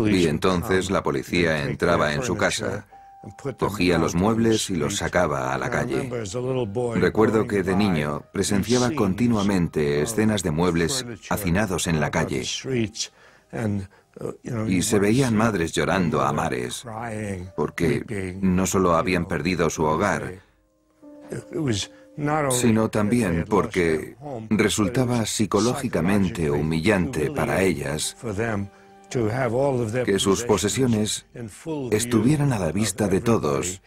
Y entonces la policía entraba en su casa, cogía los muebles y los sacaba a la calle. Recuerdo que de niño presenciaba continuamente escenas de muebles hacinados en la calle. Y se veían madres llorando a mares, porque no solo habían perdido su hogar, sino también porque resultaba psicológicamente humillante para ellas que sus posesiones estuvieran a la vista de todos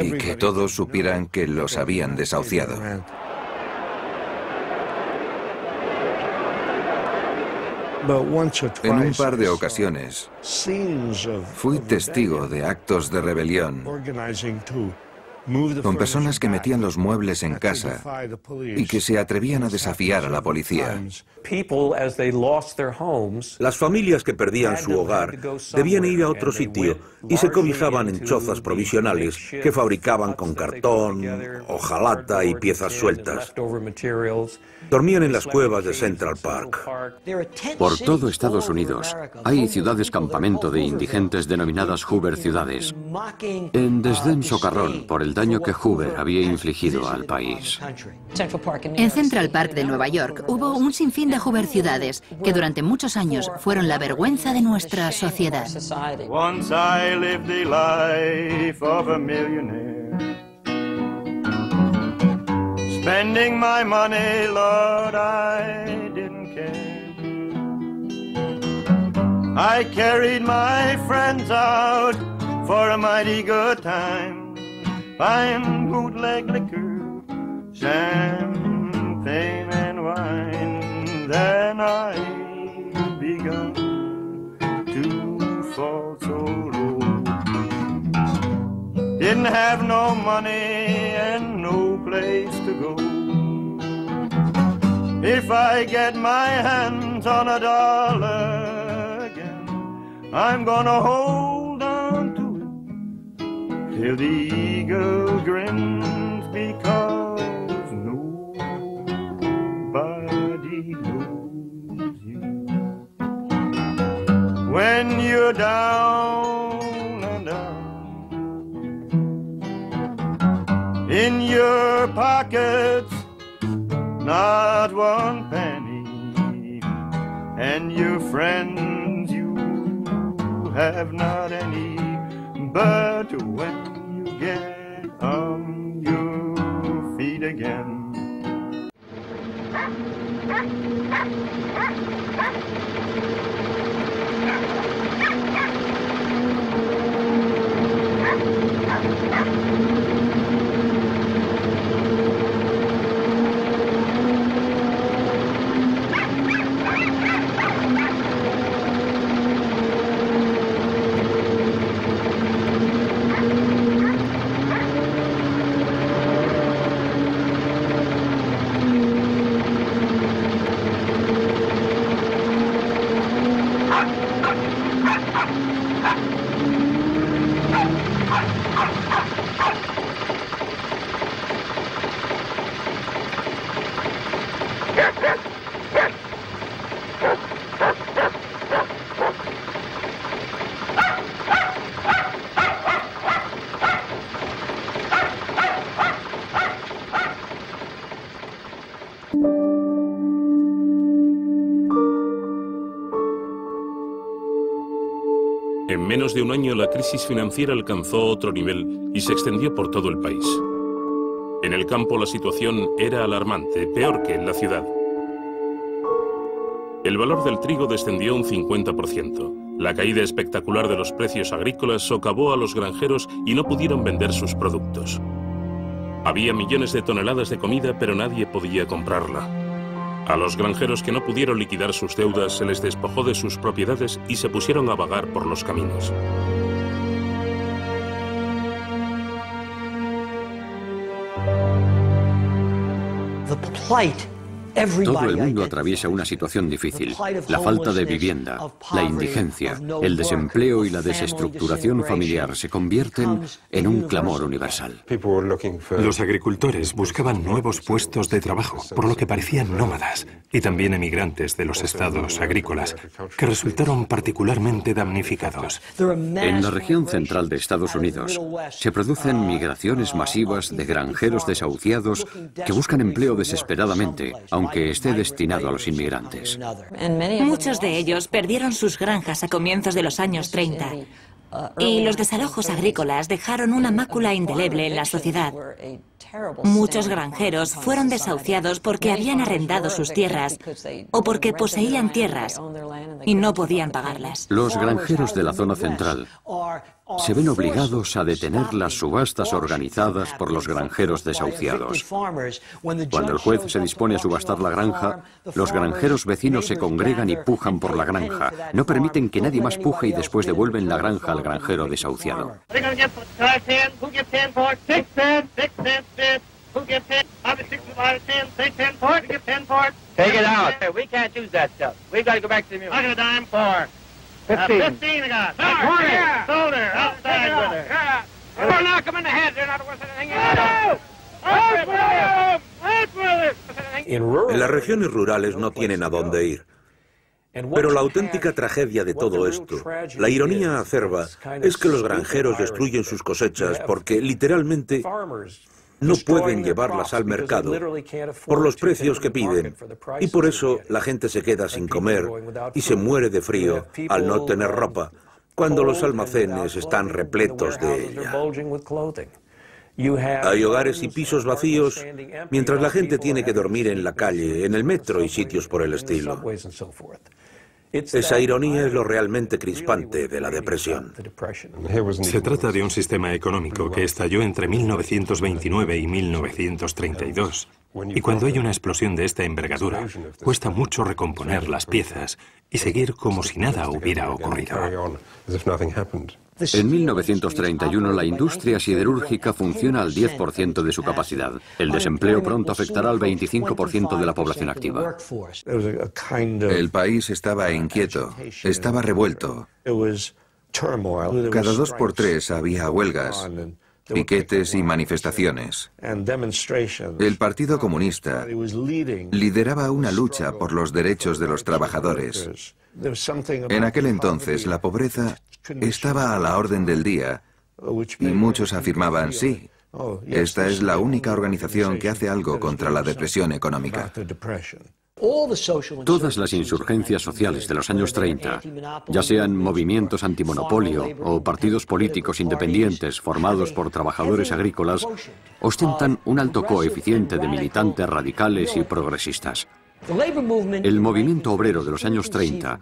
y que todos supieran que los habían desahuciado. En un par de ocasiones fui testigo de actos de rebelión con personas que metían los muebles en casa y que se atrevían a desafiar a la policía. Las familias que perdían su hogar debían ir a otro sitio y se cobijaban en chozas provisionales que fabricaban con cartón, hojalata y piezas sueltas. Dormían en las cuevas de Central Park. Por todo Estados Unidos hay ciudades campamento de indigentes denominadas Hoover ciudades, en desdén socarrón por el daño que Hoover había infligido al país. En Central Park de Nueva York hubo un sinfín de Hoover ciudades que durante muchos años fueron la vergüenza de nuestra sociedad. Once I lived the life of a millionaire, spending my money, Lord, I didn't care. I carried my friends out for a mighty good time, buying bootleg liquor, champagne and wine. Then I begun to fall so low. Didn't have no money and no place to go. If I get my hands on a dollar again, I'm gonna hold on to it till the eagle grins, because nobody knows you. When you're down and out, in your pockets not one penny, and your friends you have not any. But when you get on your feet again, En menos de un año, la crisis financiera alcanzó otro nivel y se extendió por todo el país. En el campo la situación era alarmante, peor que en la ciudad. El valor del trigo descendió un 50%. La caída espectacular de los precios agrícolas socavó a los granjeros y no pudieron vender sus productos. Había millones de toneladas de comida, pero nadie podía comprarla. A los granjeros que no pudieron liquidar sus deudas se les despojó de sus propiedades y se pusieron a vagar por los caminos. Todo el mundo atraviesa una situación difícil. La falta de vivienda, la indigencia, el desempleo y la desestructuración familiar se convierten en un clamor universal. Los agricultores buscaban nuevos puestos de trabajo, por lo que parecían nómadas, y también emigrantes de los estados agrícolas, que resultaron particularmente damnificados. En la región central de Estados Unidos se producen migraciones masivas de granjeros desahuciados que buscan empleo desesperadamente, aunque esté destinado a los inmigrantes. Muchos de ellos perdieron sus granjas a comienzos de los años 30 y los desalojos agrícolas dejaron una mácula indeleble en la sociedad. Muchos granjeros fueron desahuciados porque habían arrendado sus tierras o porque poseían tierras y no podían pagarlas. Los granjeros de la zona central se ven obligados a detener las subastas organizadas por los granjeros desahuciados. Cuando el juez se dispone a subastar la granja, los granjeros vecinos se congregan y pujan por la granja. No permiten que nadie más puje y después devuelven la granja al granjero desahuciado. En las regiones rurales no tienen a dónde ir. Pero la auténtica tragedia de todo esto, la ironía acerba, es que los granjeros destruyen sus cosechas porque literalmente no pueden llevarlas al mercado por los precios que piden, y por eso la gente se queda sin comer y se muere de frío al no tener ropa, cuando los almacenes están repletos de ella. Hay hogares y pisos vacíos, mientras la gente tiene que dormir en la calle, en el metro y sitios por el estilo. Esa ironía es lo realmente crispante de la depresión. Se trata de un sistema económico que estalló entre 1929 y 1932. Y cuando hay una explosión de esta envergadura, cuesta mucho recomponer las piezas y seguir como si nada hubiera ocurrido. En 1931 la industria siderúrgica funciona al 10% de su capacidad. El desempleo pronto afectará al 25% de la población activa. El país estaba inquieto, estaba revuelto. Cada 2 por 3 había huelgas, piquetes y manifestaciones. El Partido Comunista lideraba una lucha por los derechos de los trabajadores. En aquel entonces la pobreza estaba a la orden del día y muchos afirmaban, sí, esta es la única organización que hace algo contra la depresión económica. Todas las insurgencias sociales de los años 30, ya sean movimientos antimonopolio o partidos políticos independientes formados por trabajadores agrícolas, ostentan un alto coeficiente de militantes radicales y progresistas. El movimiento obrero de los años 30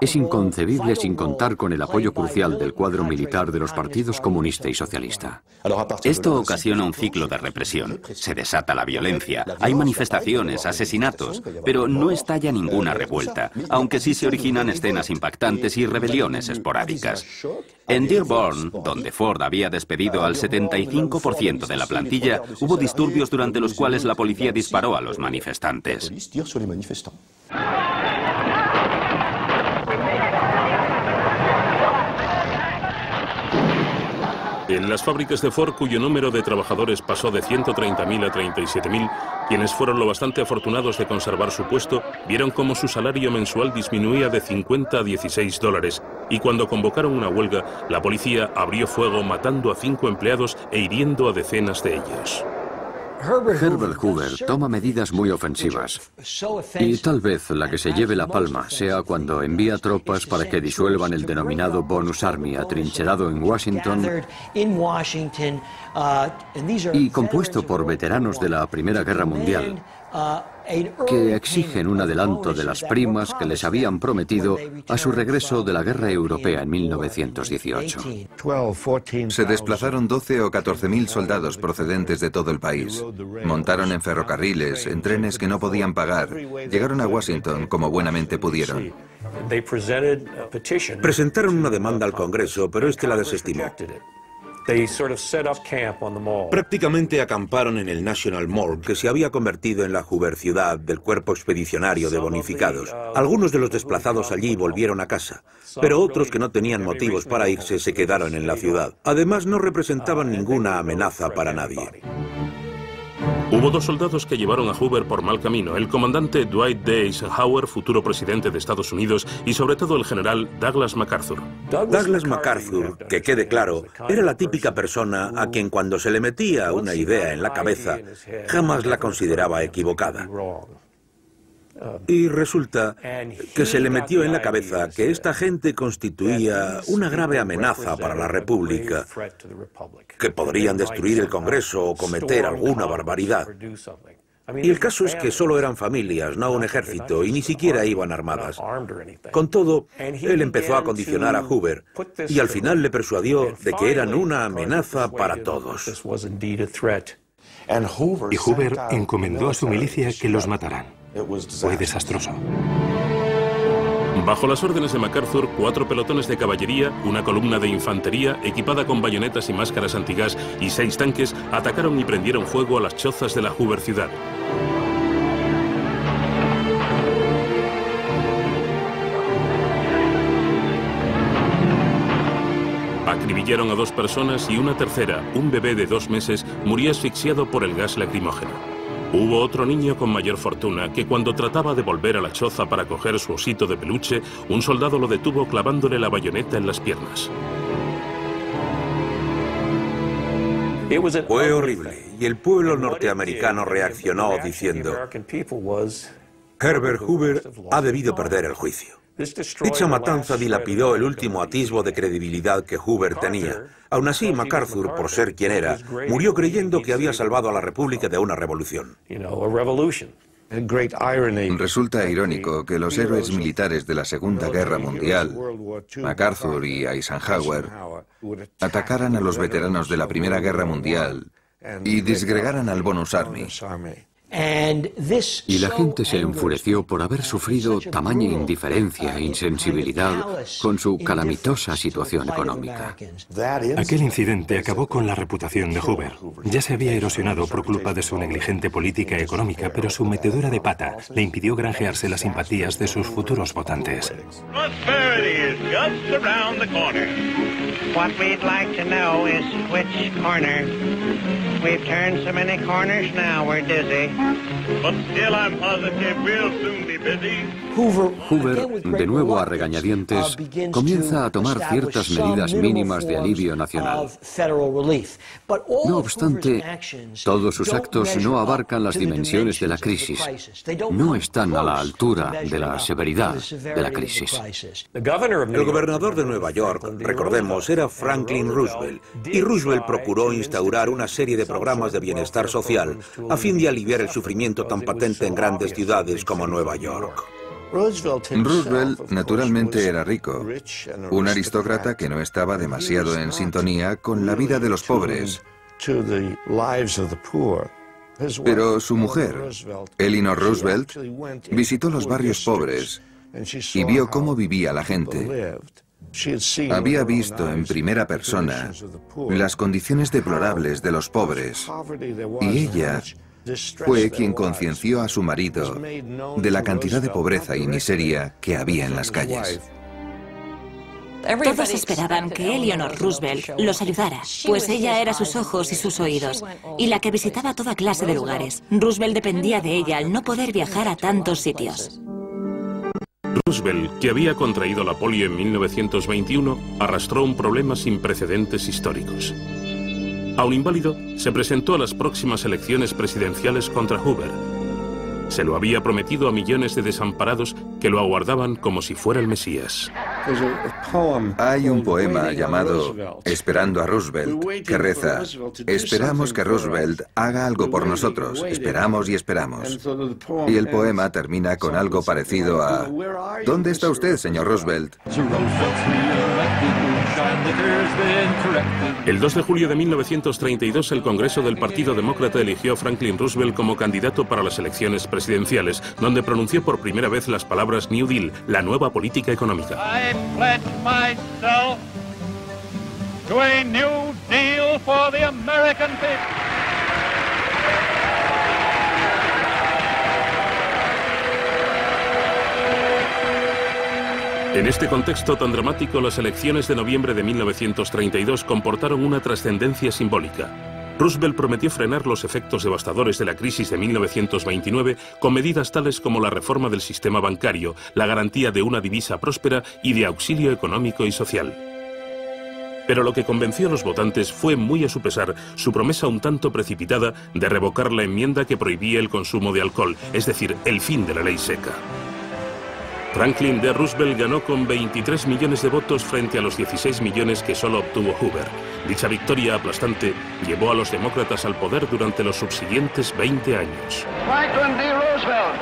es inconcebible sin contar con el apoyo crucial del cuadro militar de los partidos comunista y socialista. Esto ocasiona un ciclo de represión. Se desata la violencia, hay manifestaciones, asesinatos, pero no estalla ninguna revuelta, aunque sí se originan escenas impactantes y rebeliones esporádicas. En Dearborn, donde Ford había despedido al 75% de la plantilla, hubo disturbios durante los cuales la policía disparó a los manifestantes. En las fábricas de Ford, cuyo número de trabajadores pasó de 130.000 a 37.000, quienes fueron lo bastante afortunados de conservar su puesto, vieron cómo su salario mensual disminuía de 50 a 16 dólares, y cuando convocaron una huelga, la policía abrió fuego matando a 5 empleados e hiriendo a decenas de ellos. Herbert Hoover toma medidas muy ofensivas y tal vez la que se lleve la palma sea cuando envía tropas para que disuelvan el denominado Bonus Army atrincherado en Washington y compuesto por veteranos de la Primera Guerra Mundial que exigen un adelanto de las primas que les habían prometido a su regreso de la Guerra Europea en 1918. Se desplazaron 12 o 14.000 soldados procedentes de todo el país. Montaron en ferrocarriles, en trenes que no podían pagar. Llegaron a Washington como buenamente pudieron. Presentaron una demanda al Congreso, pero este la desestimó. Prácticamente acamparon en el National Mall, que se había convertido en la Hoover ciudad del cuerpo expedicionario de bonificados. Algunos de los desplazados allí volvieron a casa, pero otros que no tenían motivos para irse se quedaron en la ciudad. Además, no representaban ninguna amenaza para nadie. Hubo 2 soldados que llevaron a Hoover por mal camino, el comandante Dwight D. Eisenhower, futuro presidente de Estados Unidos, y sobre todo el general Douglas MacArthur. Douglas MacArthur, que quede claro, era la típica persona a quien cuando se le metía una idea en la cabeza, jamás la consideraba equivocada. Y resulta que se le metió en la cabeza que esta gente constituía una grave amenaza para la República, que podrían destruir el Congreso o cometer alguna barbaridad. Y el caso es que solo eran familias, no un ejército, y ni siquiera iban armadas. Con todo, él empezó a condicionar a Hoover, y al final le persuadió de que eran una amenaza para todos. Y Hoover encomendó a su milicia que los mataran. Fue desastroso. Bajo las órdenes de MacArthur, 4 pelotones de caballería, una columna de infantería equipada con bayonetas y máscaras antigas y 6 tanques atacaron y prendieron fuego a las chozas de la Hoover ciudad. Acribillaron a 2 personas y una tercera, un bebé de 2 meses, murió asfixiado por el gas lacrimógeno. Hubo otro niño con mayor fortuna que cuando trataba de volver a la choza para coger su osito de peluche, un soldado lo detuvo clavándole la bayoneta en las piernas. Fue horrible y el pueblo norteamericano reaccionó diciendo: Herbert Hoover ha debido perder el juicio. Dicha matanza dilapidó el último atisbo de credibilidad que Hoover tenía. Aún así, MacArthur, por ser quien era, murió creyendo que había salvado a la República de una revolución. Resulta irónico que los héroes militares de la Segunda Guerra Mundial, MacArthur y Eisenhower, atacaran a los veteranos de la Primera Guerra Mundial y disgregaran al Bonus Army. Y la gente se enfureció por haber sufrido tamaña indiferencia e insensibilidad con su calamitosa situación económica. Aquel incidente acabó con la reputación de Hoover. Ya se había erosionado por culpa de su negligente política económica, pero su metedura de pata le impidió granjearse las simpatías de sus futuros votantes. What we'd like to know is which corner. We've turned so many corners now we're dizzy. But still I'm positive we'll soon be busy. Hoover, de nuevo a regañadientes, comienza a tomar ciertas medidas mínimas de alivio nacional. No obstante, todos sus actos no abarcan las dimensiones de la crisis. No están a la altura de la severidad de la crisis. El gobernador de Nueva York, recordemos, era Franklin Roosevelt, y Roosevelt procuró instaurar una serie de programas de bienestar social a fin de aliviar el sufrimiento tan patente en grandes ciudades como Nueva York. Roosevelt naturalmente era rico, un aristócrata que no estaba demasiado en sintonía con la vida de los pobres. Pero su mujer, Eleanor Roosevelt, visitó los barrios pobres y vio cómo vivía la gente. Había visto en primera persona las condiciones deplorables de los pobres y ella fue quien concienció a su marido de la cantidad de pobreza y miseria que había en las calles. Todos esperaban que Eleanor Roosevelt los ayudara, pues ella era sus ojos y sus oídos, y la que visitaba toda clase de lugares. Roosevelt dependía de ella al no poder viajar a tantos sitios. Roosevelt, que había contraído la polio en 1921, arrastró un problema sin precedentes históricos. Aun inválido, se presentó a las próximas elecciones presidenciales contra Hoover. Se lo había prometido a millones de desamparados que lo aguardaban como si fuera el Mesías. Hay un poema llamado Esperando a Roosevelt que reza: esperamos que Roosevelt haga algo por nosotros, esperamos y esperamos. Y el poema termina con algo parecido a: ¿dónde está usted, señor Roosevelt? El 2 de julio de 1932, el Congreso del Partido Demócrata eligió a Franklin Roosevelt como candidato para las elecciones presidenciales, donde pronunció por primera vez las palabras New Deal, la nueva política económica. I pledge myself to a new deal for the American people. En este contexto tan dramático, las elecciones de noviembre de 1932 comportaron una trascendencia simbólica. Roosevelt prometió frenar los efectos devastadores de la crisis de 1929 con medidas tales como la reforma del sistema bancario, la garantía de una divisa próspera y de auxilio económico y social. Pero lo que convenció a los votantes fue, muy a su pesar, su promesa un tanto precipitada de revocar la enmienda que prohibía el consumo de alcohol, es decir, el fin de la ley seca. Franklin D. Roosevelt ganó con 23 millones de votos frente a los 16 millones que solo obtuvo Hoover. Dicha victoria aplastante llevó a los demócratas al poder durante los subsiguientes 20 años. Franklin D. Roosevelt,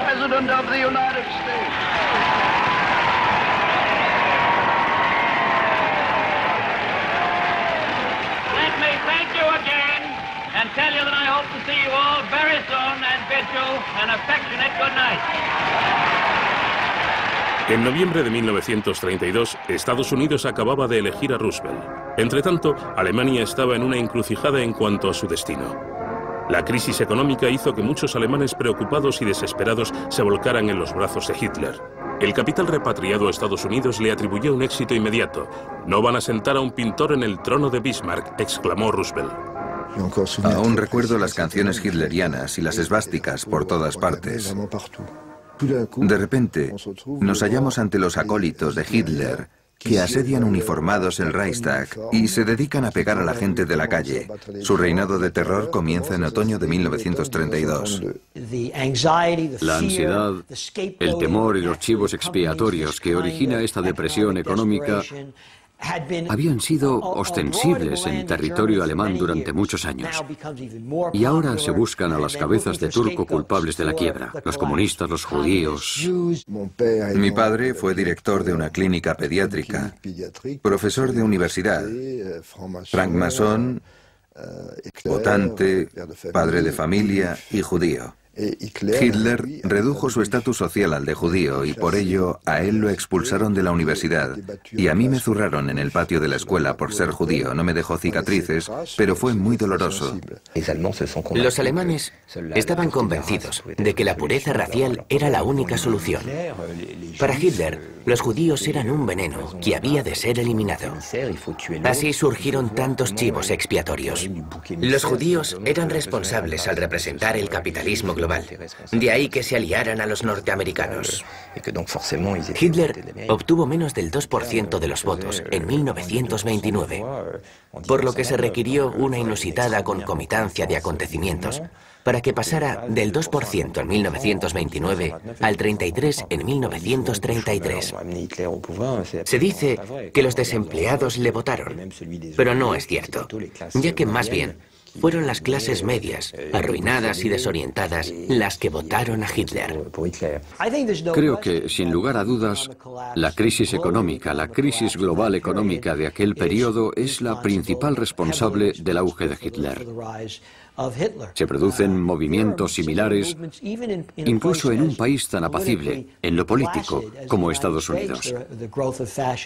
President of the United States. Let me thank you again and tell you that I hope to see you all very soon and bid you an affectionate good night. En noviembre de 1932, Estados Unidos acababa de elegir a Roosevelt. Entretanto, Alemania estaba en una encrucijada en cuanto a su destino. La crisis económica hizo que muchos alemanes preocupados y desesperados se volcaran en los brazos de Hitler. El capital repatriado a Estados Unidos le atribuyó un éxito inmediato. «No van a sentar a un pintor en el trono de Bismarck», exclamó Roosevelt. Aún recuerdo las canciones hitlerianas y las esvásticas por todas partes. De repente, nos hallamos ante los acólitos de Hitler que asedian uniformados el Reichstag y se dedican a pegar a la gente de la calle. Su reinado de terror comienza en otoño de 1932. La ansiedad, el temor y los chivos expiatorios que origina esta depresión económica habían sido ostensibles en territorio alemán durante muchos años. Y ahora se buscan a las cabezas de turco culpables de la quiebra, los comunistas, los judíos. Mi padre fue director de una clínica pediátrica, profesor de universidad, francmasón votante, padre de familia y judío. Hitler redujo su estatus social al de judío y por ello a él lo expulsaron de la universidad y a mí me zurraron en el patio de la escuela por ser judío. No me dejó cicatrices, pero fue muy doloroso. Los alemanes estaban convencidos de que la pureza racial era la única solución. Para Hitler, los judíos eran un veneno que había de ser eliminado. Así surgieron tantos chivos expiatorios. Los judíos eran responsables al representar el capitalismo global. De ahí que se aliaran a los norteamericanos. Hitler obtuvo menos del 2% de los votos en 1929, por lo que se requirió una inusitada concomitancia de acontecimientos para que pasara del 2% en 1929 al 33% en 1933. Se dice que los desempleados le votaron, pero no es cierto, ya que más bien fueron las clases medias, arruinadas y desorientadas, las que votaron a Hitler. Creo que, sin lugar a dudas, la crisis económica, la crisis global económica de aquel periodo es la principal responsable del auge de Hitler. Se producen movimientos similares incluso en un país tan apacible, en lo político, como Estados Unidos.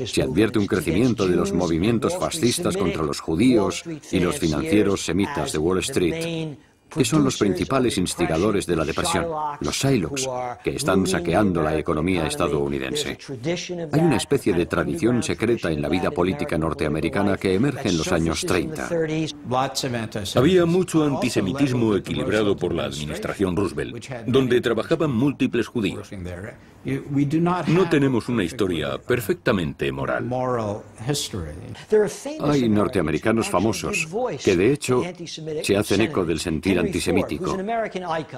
Se advierte un crecimiento de los movimientos fascistas contra los judíos y los financieros semitas de Wall Street, que son los principales instigadores de la depresión, los Shylocks, que están saqueando la economía estadounidense. Hay una especie de tradición secreta en la vida política norteamericana que emerge en los años 30. Había mucho antisemitismo equilibrado por la administración Roosevelt, donde trabajaban múltiples judíos. No tenemos una historia perfectamente moral. Hay norteamericanos famosos que, de hecho, se hacen eco del sentir antisemítico.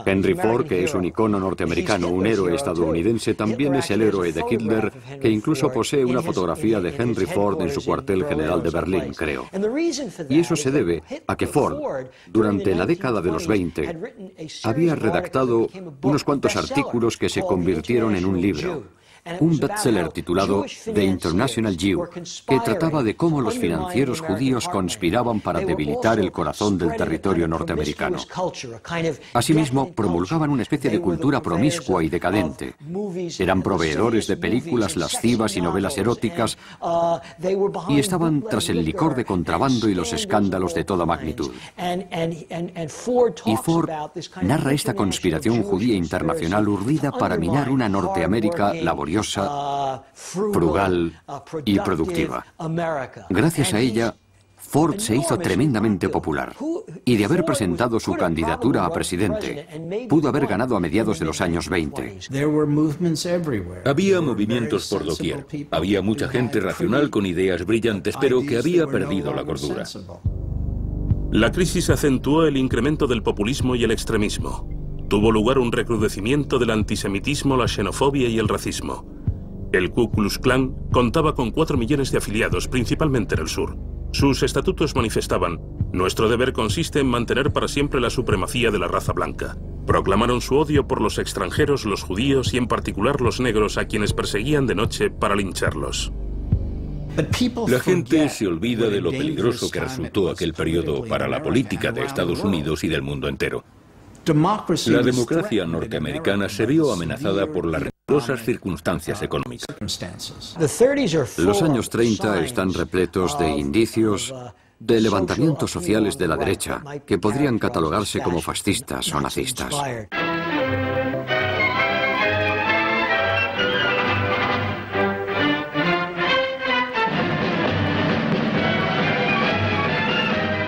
Henry Ford, que es un icono norteamericano, un héroe estadounidense, también es el héroe de Hitler, que incluso posee una fotografía de Henry Ford en su cuartel general de Berlín, creo. Y eso se debe a que Ford, durante la década de los 20, había redactado unos cuantos artículos que se convirtieron en un libro, un bestseller titulado The International Jew, que trataba de cómo los financieros judíos conspiraban para debilitar el corazón del territorio norteamericano. Asimismo, promulgaban una especie de cultura promiscua y decadente. Eran proveedores de películas lascivas y novelas eróticas y estaban tras el licor de contrabando y los escándalos de toda magnitud. Y Ford narra esta conspiración judía internacional urdida para minar una Norteamérica laboriosa, frugal y productiva. Gracias a ella, Ford se hizo tremendamente popular y de haber presentado su candidatura a presidente, pudo haber ganado a mediados de los años 20. Había movimientos por doquier. Había mucha gente racional con ideas brillantes, pero que había perdido la cordura. La crisis acentuó el incremento del populismo y el extremismo. Tuvo lugar un recrudecimiento del antisemitismo, la xenofobia y el racismo. El Ku Klux Klan contaba con 4 millones de afiliados, principalmente en el sur. Sus estatutos manifestaban: nuestro deber consiste en mantener para siempre la supremacía de la raza blanca. Proclamaron su odio por los extranjeros, los judíos y en particular los negros, a quienes perseguían de noche para lincharlos. La gente se olvida de lo peligroso que resultó aquel periodo para la política de Estados Unidos y del mundo entero. La democracia norteamericana se vio amenazada por las rigurosas circunstancias económicas. Los años 30 están repletos de indicios de levantamientos sociales de la derecha que podrían catalogarse como fascistas o nazistas.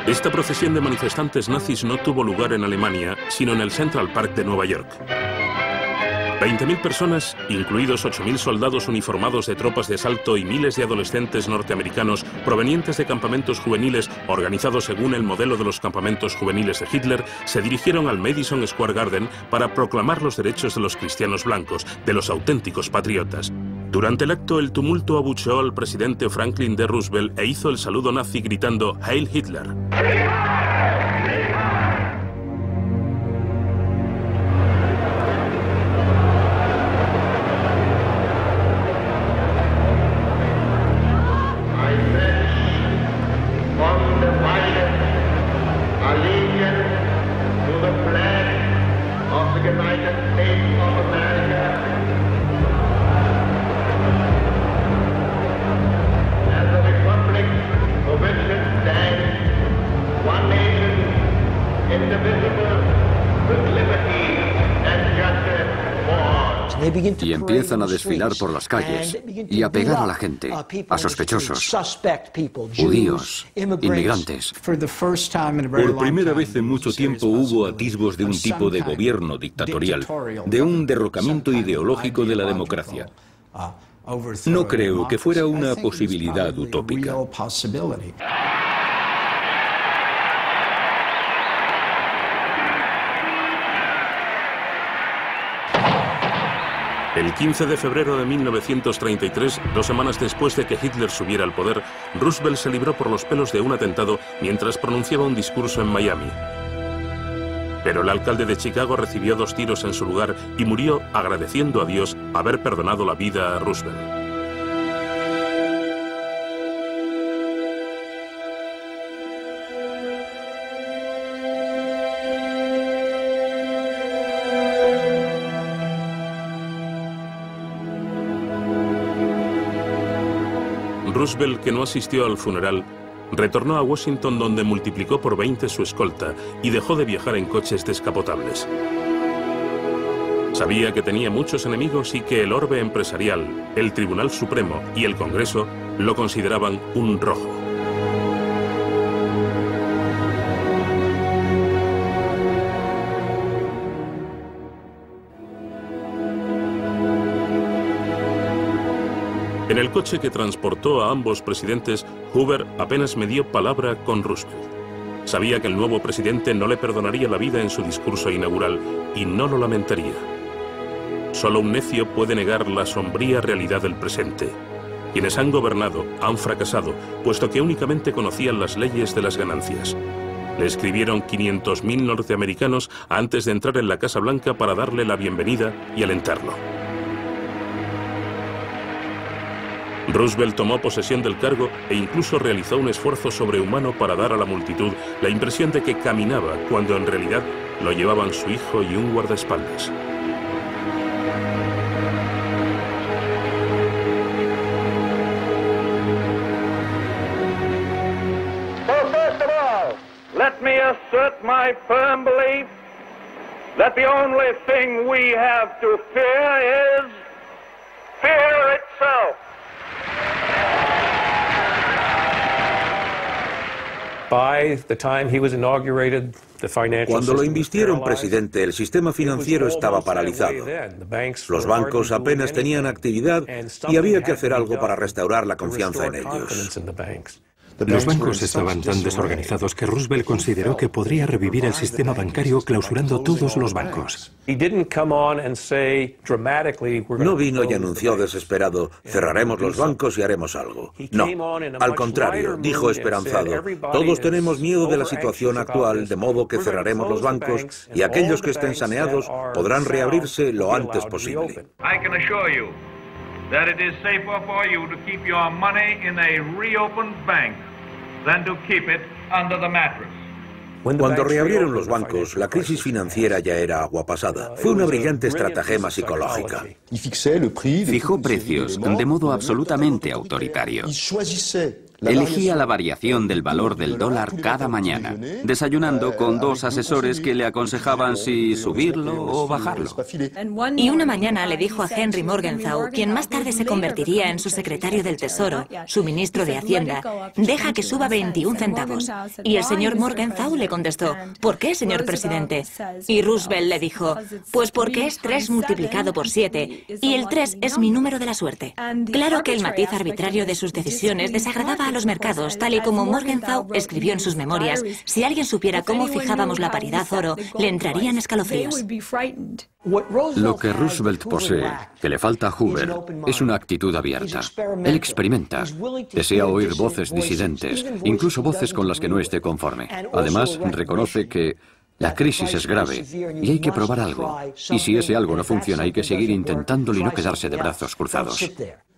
Esta procesión de manifestantes nazis no tuvo lugar en Alemania, sino en el Central Park de Nueva York. 20.000 personas, incluidos 8.000 soldados uniformados de tropas de asalto y miles de adolescentes norteamericanos provenientes de campamentos juveniles organizados según el modelo de los campamentos juveniles de Hitler, se dirigieron al Madison Square Garden para proclamar los derechos de los cristianos blancos, de los auténticos patriotas. Durante el acto, el tumulto abucheó al presidente Franklin D. Roosevelt e hizo el saludo nazi gritando «Heil Hitler». y empiezan a desfilar por las calles y a pegar a la gente, a sospechosos, judíos, inmigrantes. Por primera vez en mucho tiempo hubo atisbos de un tipo de gobierno dictatorial, de un derrocamiento ideológico de la democracia. No creo que fuera una posibilidad utópica. El 15 de febrero de 1933, 2 semanas después de que Hitler subiera al poder, Roosevelt se libró por los pelos de un atentado mientras pronunciaba un discurso en Miami. Pero el alcalde de Chicago recibió 2 tiros en su lugar y murió agradeciendo a Dios haber perdonado la vida a Roosevelt. Roosevelt, que no asistió al funeral, retornó a Washington, donde multiplicó por 20 su escolta y dejó de viajar en coches descapotables. Sabía que tenía muchos enemigos y que el orbe empresarial, el Tribunal Supremo y el Congreso lo consideraban un rojo. En el coche que transportó a ambos presidentes, Hoover apenas medió palabra con Roosevelt. Sabía que el nuevo presidente no le perdonaría la vida en su discurso inaugural y no lo lamentaría. Solo un necio puede negar la sombría realidad del presente. Quienes han gobernado han fracasado, puesto que únicamente conocían las leyes de las ganancias. Le escribieron 500.000 norteamericanos antes de entrar en la Casa Blanca para darle la bienvenida y alentarlo. Roosevelt tomó posesión del cargo e incluso realizó un esfuerzo sobrehumano para dar a la multitud la impresión de que caminaba, cuando en realidad lo llevaban su hijo y un guardaespaldas. So first of all, let me assert my firm belief that the only thing we have to fear is fear itself. Cuando lo invistieron presidente, el sistema financiero estaba paralizado. Los bancos apenas tenían actividad y había que hacer algo para restaurar la confianza en ellos. Los bancos estaban tan desorganizados que Roosevelt consideró que podría revivir el sistema bancario clausurando todos los bancos. No vino y anunció desesperado, cerraremos los bancos y haremos algo. No, al contrario, dijo esperanzado, todos tenemos miedo de la situación actual, de modo que cerraremos los bancos y aquellos que estén saneados podrán reabrirse lo antes posible. That it is safer for you to keep your money in a reopened bank than to keep it under the mattress. Cuando reabrieron los bancos, la crisis financiera ya era agua pasada. Fue una brillante estratagema psicológica. Fijó precios de modo absolutamente autoritario. Elegía la variación del valor del dólar cada mañana, desayunando con 2 asesores que le aconsejaban si subirlo o bajarlo. Y una mañana le dijo a Henry Morgenthau, quien más tarde se convertiría en su secretario del Tesoro, su ministro de Hacienda, deja que suba 21 centavos. Y el señor Morgenthau le contestó, ¿por qué, señor presidente? Y Roosevelt le dijo, pues porque es 3 multiplicado por 7, y el 3 es mi número de la suerte. Claro que el matiz arbitrario de sus decisiones desagradaba a los mercados, tal y como Morgenthau escribió en sus memorias. Si alguien supiera cómo fijábamos la paridad oro, le entrarían escalofríos. Lo que Roosevelt posee, que le falta a Hoover, es una actitud abierta. Él experimenta, desea oír voces disidentes, incluso voces con las que no esté conforme. Además, reconoce que la crisis es grave y hay que probar algo. Y si ese algo no funciona, hay que seguir intentándolo y no quedarse de brazos cruzados.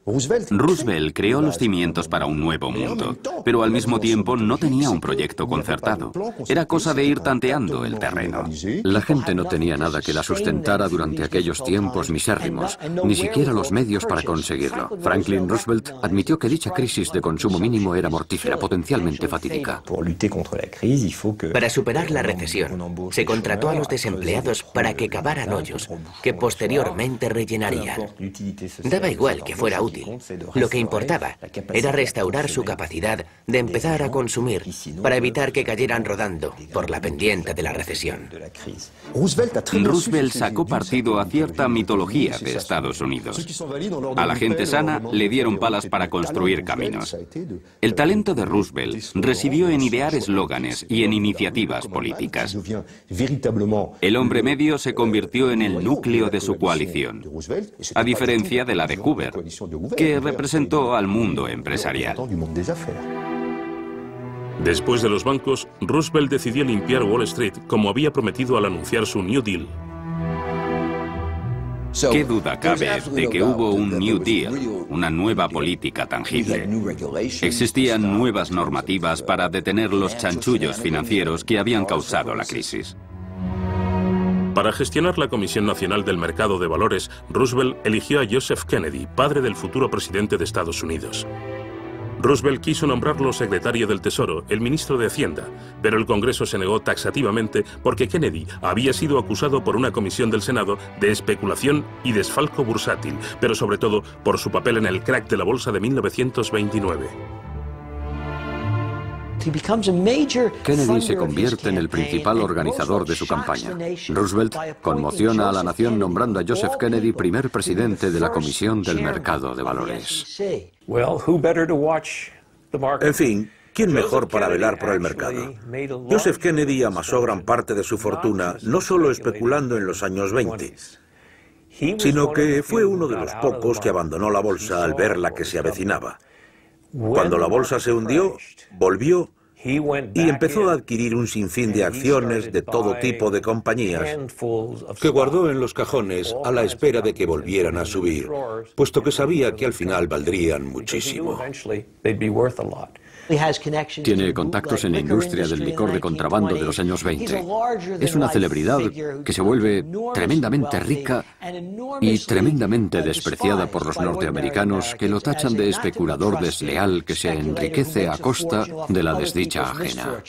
Roosevelt creó los cimientos para un nuevo mundo, pero al mismo tiempo no tenía un proyecto concertado. Era cosa de ir tanteando el terreno. La gente no tenía nada que la sustentara durante aquellos tiempos misérrimos, ni siquiera los medios para conseguirlo. Franklin Roosevelt admitió que dicha crisis de consumo mínimo era mortífera, potencialmente fatídica. Para superar la recesión, se contrató a los desempleados para que cavaran hoyos, que posteriormente rellenarían. Daba igual que fuera útil. Lo que importaba era restaurar su capacidad de empezar a consumir para evitar que cayeran rodando por la pendiente de la recesión. Roosevelt sacó partido a cierta mitología de Estados Unidos. A la gente sana le dieron palas para construir caminos. El talento de Roosevelt residió en idear eslóganes y en iniciativas políticas. El hombre medio se convirtió en el núcleo de su coalición, a diferencia de la de Hoover, que representó al mundo empresarial. Después de los bancos, Roosevelt decidió limpiar Wall Street como había prometido al anunciar su New Deal. ¿Qué duda cabe de que hubo un New Deal, una nueva política tangible? Existían nuevas normativas para detener los chanchullos financieros que habían causado la crisis. Para gestionar la Comisión Nacional del Mercado de Valores, Roosevelt eligió a Joseph Kennedy, padre del futuro presidente de Estados Unidos. Roosevelt quiso nombrarlo secretario del Tesoro, el ministro de Hacienda, pero el Congreso se negó taxativamente porque Kennedy había sido acusado por una comisión del Senado de especulación y desfalco bursátil, pero sobre todo por su papel en el crack de la bolsa de 1929. Kennedy se convierte en el principal organizador de su campaña. Roosevelt conmociona a la nación nombrando a Joseph Kennedy primer presidente de la Comisión del Mercado de Valores. En fin, ¿quién mejor para velar por el mercado? Joseph Kennedy amasó gran parte de su fortuna no solo especulando en los años 20, sino que fue uno de los pocos que abandonó la bolsa al ver la que se avecinaba. Cuando la bolsa se hundió, volvió y empezó a adquirir un sinfín de acciones de todo tipo de compañías que guardó en los cajones a la espera de que volvieran a subir, puesto que sabía que al final valdrían muchísimo. Tiene contactos en la industria del licor de contrabando de los años 20. Es una celebridad que se vuelve tremendamente rica y tremendamente despreciada por los norteamericanos, que lo tachan de especulador desleal que se enriquece a costa de la desdicha ajena.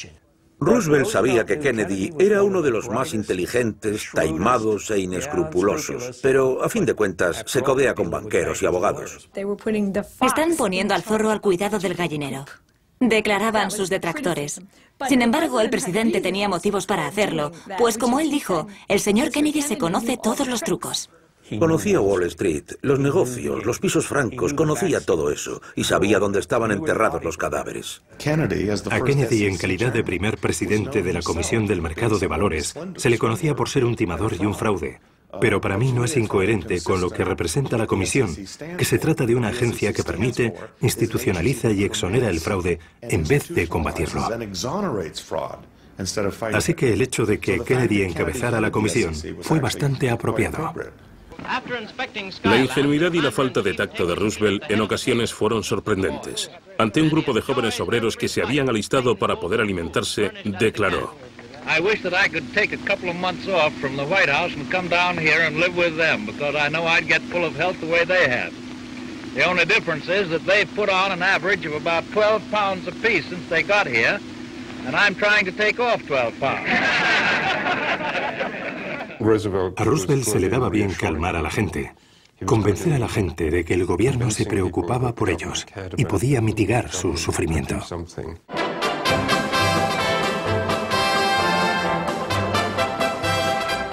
Roosevelt sabía que Kennedy era uno de los más inteligentes, taimados e inescrupulosos, pero a fin de cuentas se codea con banqueros y abogados. Están poniendo al zorro al cuidado del gallinero, declaraban sus detractores. Sin embargo, el presidente tenía motivos para hacerlo, pues como él dijo, el señor Kennedy se conoce todos los trucos. Conocía Wall Street, los negocios, los pisos francos, conocía todo eso y sabía dónde estaban enterrados los cadáveres. A Kennedy, en calidad de primer presidente de la Comisión del Mercado de Valores, se le conocía por ser un timador y un fraude. Pero para mí no es incoherente con lo que representa la Comisión, que se trata de una agencia que permite, institucionaliza y exonera el fraude en vez de combatirlo. Así que el hecho de que Kennedy encabezara la comisión fue bastante apropiado. La ingenuidad y la falta de tacto de Roosevelt en ocasiones fueron sorprendentes. Ante un grupo de jóvenes obreros que se habían alistado para poder alimentarse, declaró: I wish that I could take a couple of months off from the White House and come down here and live with them, because I know I'd get full of health the way they have. The only difference is that they've put on an average of about 12 pounds apiece since they got here, and I'm trying to take off 12 pounds. A Roosevelt se le daba bien calmar a la gente, convencer a la gente de que el gobierno se preocupaba por ellos y podía mitigar su sufrimiento.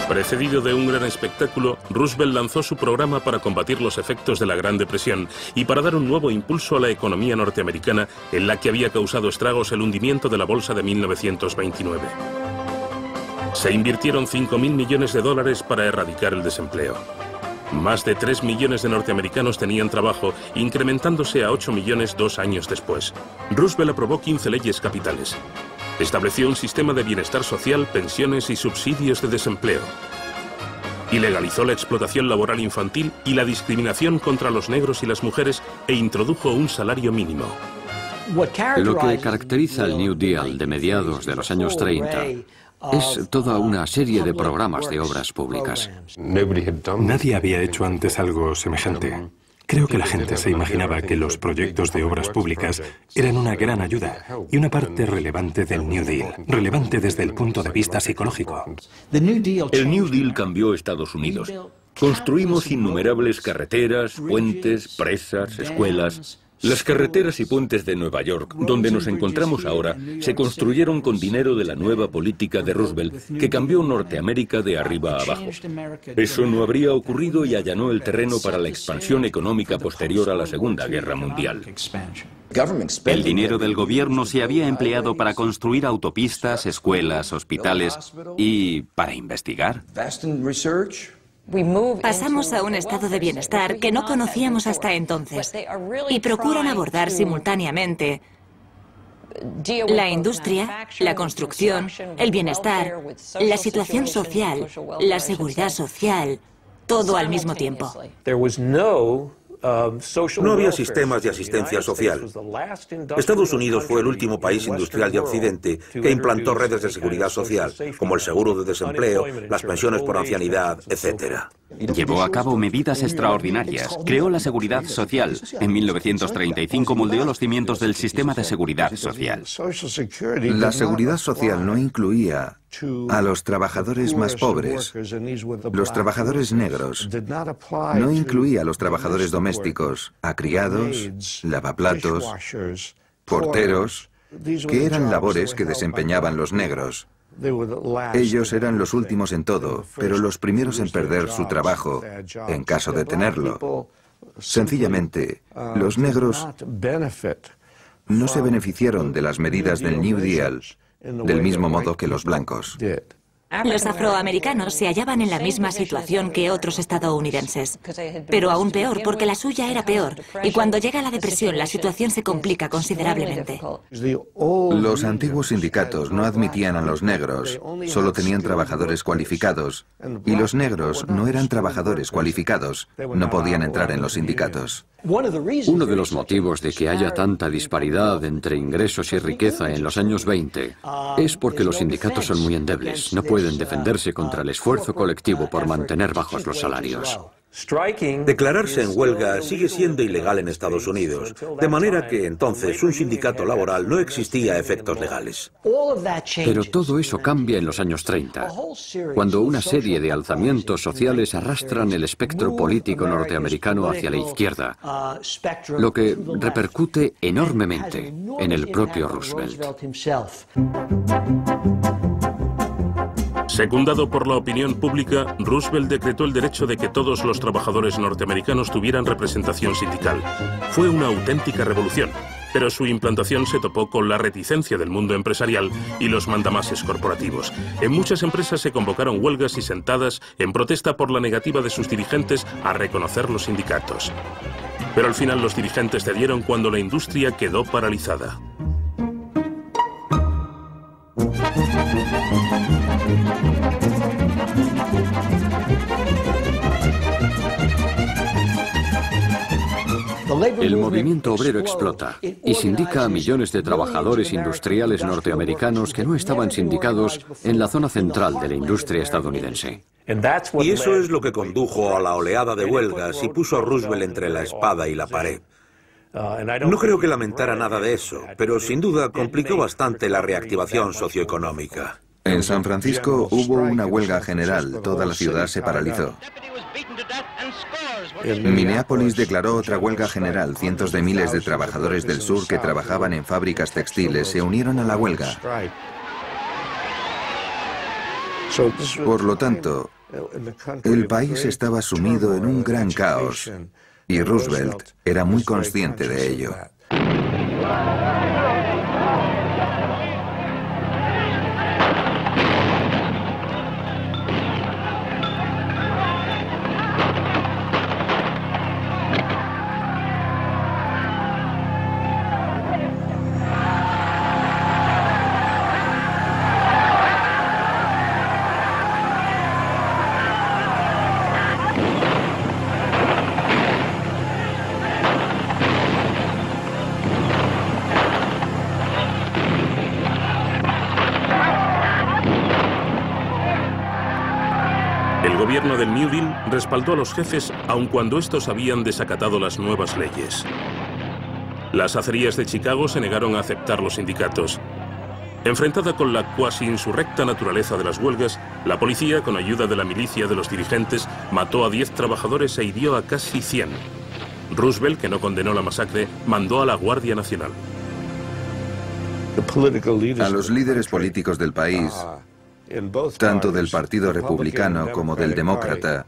Precedido de un gran espectáculo, Roosevelt lanzó su programa para combatir los efectos de la Gran Depresión y para dar un nuevo impulso a la economía norteamericana, en la que había causado estragos el hundimiento de la bolsa de 1929. Se invirtieron $5.000 millones para erradicar el desempleo. Más de 3 millones de norteamericanos tenían trabajo, incrementándose a 8 millones 2 años después. Roosevelt aprobó 15 leyes capitales. Estableció un sistema de bienestar social, pensiones y subsidios de desempleo. Ilegalizó la explotación laboral infantil y la discriminación contra los negros y las mujeres e introdujo un salario mínimo. Lo que caracteriza el New Deal de mediados de los años 30 es toda una serie de programas de obras públicas. Nadie había hecho antes algo semejante. Creo que la gente se imaginaba que los proyectos de obras públicas eran una gran ayuda y una parte relevante del New Deal, relevante desde el punto de vista psicológico. El New Deal cambió Estados Unidos. Construimos innumerables carreteras, puentes, presas, escuelas. Las carreteras y puentes de Nueva York, donde nos encontramos ahora, se construyeron con dinero de la nueva política de Roosevelt, que cambió Norteamérica de arriba a abajo. Eso no habría ocurrido y allanó el terreno para la expansión económica posterior a la Segunda Guerra Mundial. El dinero del gobierno se había empleado para construir autopistas, escuelas, hospitales y para investigar. Pasamos a un estado de bienestar que no conocíamos hasta entonces y procuran abordar simultáneamente la industria, la construcción, el bienestar, la situación social, la seguridad social, todo al mismo tiempo. No había sistemas de asistencia social. Estados Unidos fue el último país industrial de Occidente que implantó redes de seguridad social, como el seguro de desempleo, las pensiones por ancianidad, etc. Llevó a cabo medidas extraordinarias. Creó la seguridad social. En 1935 moldeó los cimientos del sistema de seguridad social. La seguridad social no incluía a los trabajadores más pobres, los trabajadores negros. No incluía a los trabajadores domésticos, a criados, lavaplatos, porteros, que eran labores que desempeñaban los negros. Ellos eran los últimos en todo, pero los primeros en perder su trabajo, en caso de tenerlo. Sencillamente, los negros no se beneficiaron de las medidas del New Deal del mismo modo que los blancos. Los afroamericanos se hallaban en la misma situación que otros estadounidenses, pero aún peor porque la suya era peor, y cuando llega la depresión la situación se complica considerablemente. Los antiguos sindicatos no admitían a los negros, solo tenían trabajadores cualificados, y los negros no eran trabajadores cualificados, no podían entrar en los sindicatos. Uno de los motivos de que haya tanta disparidad entre ingresos y riqueza en los años 20 es porque los sindicatos son muy endebles, no pueden defenderse contra el esfuerzo colectivo por mantener bajos los salarios. Declararse en huelga sigue siendo ilegal en Estados Unidos, de manera que entonces un sindicato laboral no existía a efectos legales. Pero todo eso cambia en los años 30, cuando una serie de alzamientos sociales arrastran el espectro político norteamericano hacia la izquierda, lo que repercute enormemente en el propio Roosevelt. Secundado por la opinión pública, Roosevelt decretó el derecho de que todos los trabajadores norteamericanos tuvieran representación sindical. Fue una auténtica revolución, pero su implantación se topó con la reticencia del mundo empresarial y los mandamases corporativos. En muchas empresas se convocaron huelgas y sentadas en protesta por la negativa de sus dirigentes a reconocer los sindicatos. Pero al final los dirigentes cedieron cuando la industria quedó paralizada. El movimiento obrero explota y sindica a millones de trabajadores industriales norteamericanos que no estaban sindicados en la zona central de la industria estadounidense. Y eso es lo que condujo a la oleada de huelgas y puso a Roosevelt entre la espada y la pared. No creo que lamentara nada de eso, pero sin duda complicó bastante la reactivación socioeconómica. En San Francisco hubo una huelga general, toda la ciudad se paralizó. Minneapolis declaró otra huelga general, cientos de miles de trabajadores del sur que trabajaban en fábricas textiles se unieron a la huelga. Por lo tanto, el país estaba sumido en un gran caos y Roosevelt era muy consciente de ello. gobierno del New Deal respaldó a los jefes aun cuando estos habían desacatado las nuevas leyes. Las acerías de Chicago se negaron a aceptar los sindicatos. Enfrentada con la cuasi insurrecta naturaleza de las huelgas, la policía, con ayuda de la milicia de los dirigentes, mató a 10 trabajadores e hirió a casi 100. Roosevelt, que no condenó la masacre, mandó a la Guardia Nacional. A los líderes políticos del país, tanto del Partido Republicano como del Demócrata,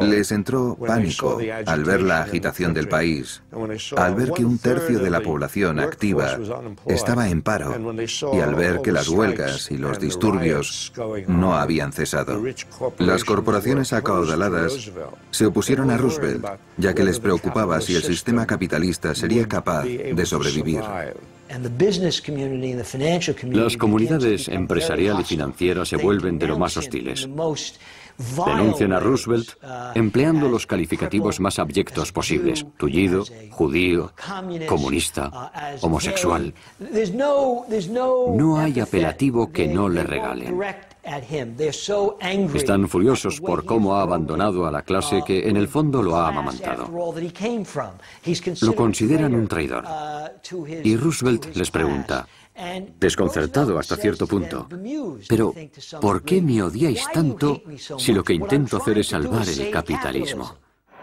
les entró pánico al ver la agitación del país, al ver que un tercio de la población activa estaba en paro y al ver que las huelgas y los disturbios no habían cesado. Las corporaciones acaudaladas se opusieron a Roosevelt, ya que les preocupaba si el sistema capitalista sería capaz de sobrevivir. Las comunidades empresarial y financiera se vuelven de lo más hostiles. Denuncian a Roosevelt empleando los calificativos más abyectos posibles: tullido, judío, comunista, homosexual. No hay apelativo que no le regalen. Están furiosos por cómo ha abandonado a la clase que en el fondo lo ha amamantado. Lo consideran un traidor. Y Roosevelt les pregunta, desconcertado hasta cierto punto, pero ¿por qué me odiáis tanto si lo que intento hacer es salvar el capitalismo?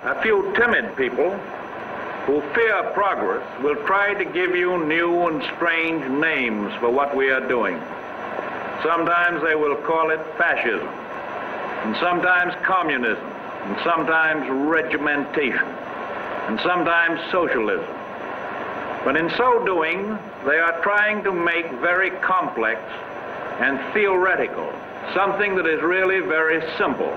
A few timid people who fear progress will try to give you new and strange names for what we are doing. Sometimes they will call it fascism, and sometimes communism, and sometimes regimentation, and sometimes socialism. But in so doing, they are trying to make very complex and theoretical something that is really very simple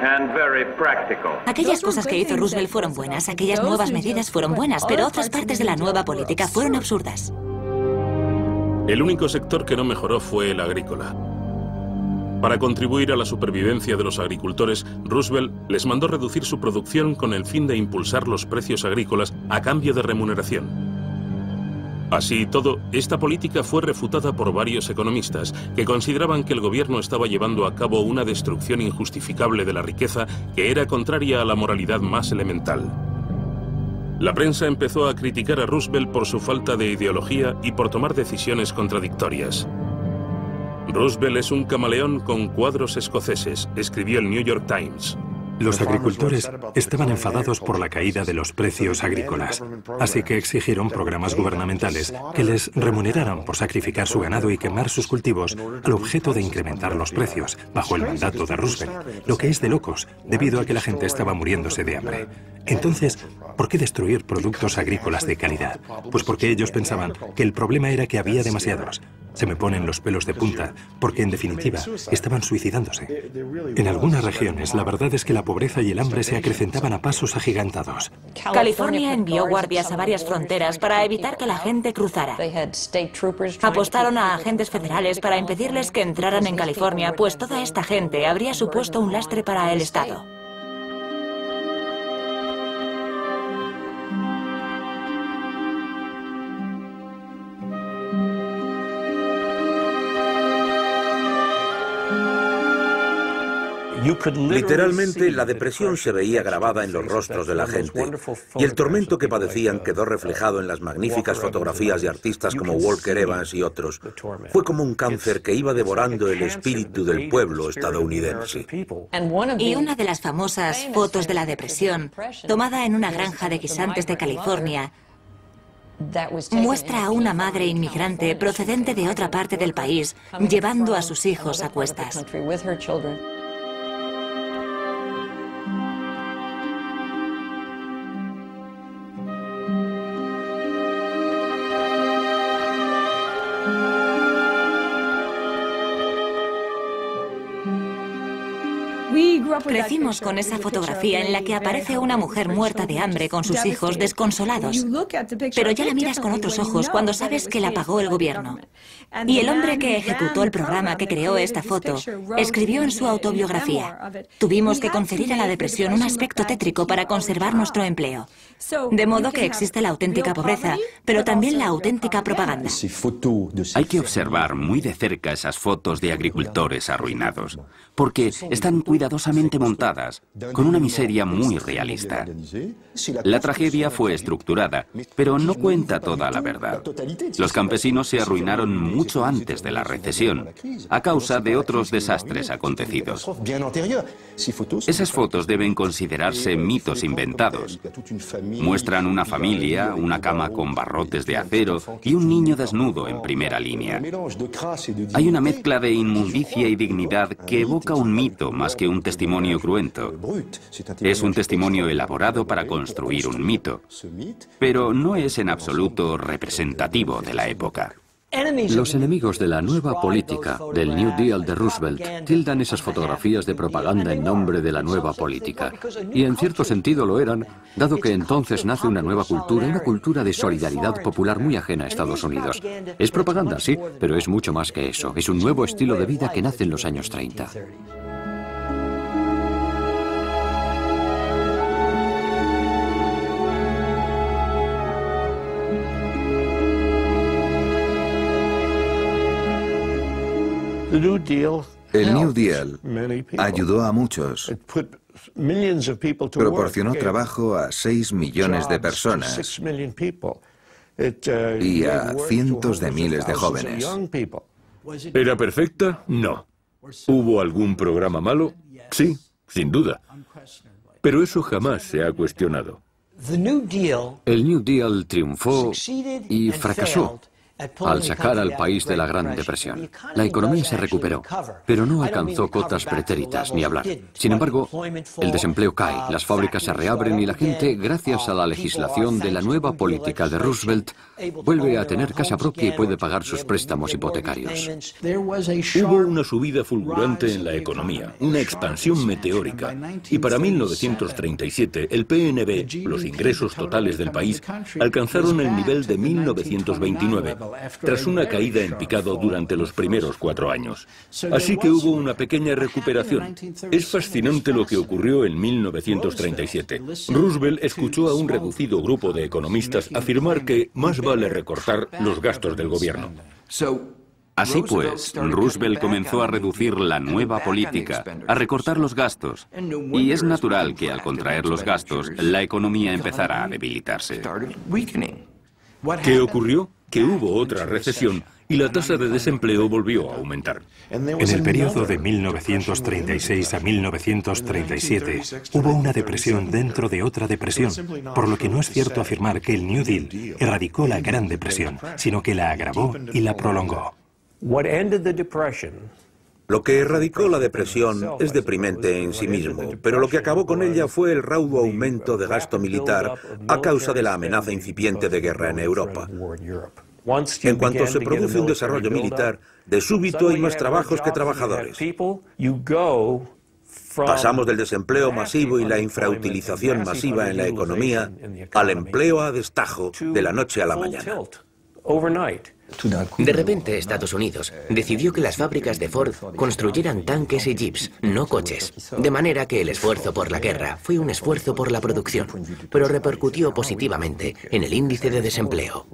and very practical. Aquellas cosas que hizo Roosevelt fueron buenas, aquellas nuevas medidas fueron buenas, pero otras partes de la nueva política fueron absurdas. El único sector que no mejoró fue el agrícola. Para contribuir a la supervivencia de los agricultores, Roosevelt les mandó reducir su producción con el fin de impulsar los precios agrícolas a cambio de remuneración. Así y todo, esta política fue refutada por varios economistas que consideraban que el gobierno estaba llevando a cabo una destrucción injustificable de la riqueza que era contraria a la moralidad más elemental. La prensa empezó a criticar a Roosevelt por su falta de ideología y por tomar decisiones contradictorias. Roosevelt es un camaleón con cuadros escoceses, escribió el New York Times. Los agricultores estaban enfadados por la caída de los precios agrícolas, así que exigieron programas gubernamentales que les remuneraran por sacrificar su ganado y quemar sus cultivos al objeto de incrementar los precios, bajo el mandato de Roosevelt, lo que es de locos, debido a que la gente estaba muriéndose de hambre. Entonces, ¿por qué destruir productos agrícolas de calidad? Pues porque ellos pensaban que el problema era que había demasiados. Se me ponen los pelos de punta, porque en definitiva estaban suicidándose. En algunas regiones, la verdad es que la pobreza y el hambre se acrecentaban a pasos agigantados. California envió guardias a varias fronteras para evitar que la gente cruzara. Apostaron a agentes federales para impedirles que entraran en California, pues toda esta gente habría supuesto un lastre para el Estado. Literalmente, la depresión se veía grabada en los rostros de la gente, y el tormento que padecían quedó reflejado en las magníficas fotografías de artistas como Walker Evans y otros. Fue como un cáncer que iba devorando el espíritu del pueblo estadounidense. Y una de las famosas fotos de la depresión, tomada en una granja de guisantes de California, muestra a una madre inmigrante procedente de otra parte del país, llevando a sus hijos a cuestas. Crecimos con esa fotografía en la que aparece una mujer muerta de hambre con sus hijos desconsolados. Pero ya la miras con otros ojos cuando sabes que la pagó el gobierno. Y el hombre que ejecutó el programa que creó esta foto escribió en su autobiografía: tuvimos que conferir a la depresión un aspecto tétrico para conservar nuestro empleo. De modo que existe la auténtica pobreza, pero también la auténtica propaganda. Hay que observar muy de cerca esas fotos de agricultores arruinados, porque están cuidadosamente montadas, con una miseria muy realista. La tragedia fue estructurada, pero no cuenta toda la verdad. Los campesinos se arruinaron mucho antes de la recesión, a causa de otros desastres acontecidos. Esas fotos deben considerarse mitos inventados. Muestran una familia, una cama con barrotes de acero y un niño desnudo en primera línea. Hay una mezcla de inmundicia y dignidad que evoca un mito más que un testimonio cruento. Es un testimonio elaborado para construir un mito, pero no es en absoluto representativo de la época. Los enemigos de la nueva política, del New Deal de Roosevelt, tildan esas fotografías de propaganda en nombre de la nueva política. Y en cierto sentido lo eran, dado que entonces nace una nueva cultura, una cultura de solidaridad popular muy ajena a Estados Unidos. Es propaganda, sí, pero es mucho más que eso. Es un nuevo estilo de vida que nace en los años 30. El New Deal ayudó a muchos. Proporcionó trabajo a 6 millones de personas y a cientos de miles de jóvenes. ¿Era perfecta? No. ¿Hubo algún programa malo? Sí, sin duda. Pero eso jamás se ha cuestionado. El New Deal triunfó y fracasó al sacar al país de la Gran Depresión. La economía se recuperó, pero no alcanzó cotas pretéritas ni hablar. Sin embargo, el desempleo cae, las fábricas se reabren y la gente, gracias a la legislación de la nueva política de Roosevelt, vuelve a tener casa propia y puede pagar sus préstamos hipotecarios. Hubo una subida fulgurante en la economía, una expansión meteórica, y para 1937 el PNB, los ingresos totales del país, alcanzaron el nivel de 1929, tras una caída en picado durante los primeros 4 años. Así que hubo una pequeña recuperación. Es fascinante lo que ocurrió en 1937. Roosevelt escuchó a un reducido grupo de economistas afirmar que más vale recortar los gastos del gobierno. Así pues, Roosevelt comenzó a reducir la nueva política, a recortar los gastos, y es natural que al contraer los gastos, la economía empezara a debilitarse. ¿Qué ocurrió? Que hubo otra recesión y la tasa de desempleo volvió a aumentar. En el periodo de 1936 a 1937 hubo una depresión dentro de otra depresión, por lo que no es cierto afirmar que el New Deal erradicó la Gran Depresión, sino que la agravó y la prolongó. Lo que erradicó la depresión es deprimente en sí mismo, pero lo que acabó con ella fue el raudo aumento de gasto militar a causa de la amenaza incipiente de guerra en Europa. En cuanto se produce un desarrollo militar, de súbito hay más trabajos que trabajadores. Pasamos del desempleo masivo y la infrautilización masiva en la economía al empleo a destajo de la noche a la mañana. De repente, Estados Unidos decidió que las fábricas de Ford construyeran tanques y jeeps, no coches. De manera que el esfuerzo por la guerra fue un esfuerzo por la producción, pero repercutió positivamente en el índice de desempleo.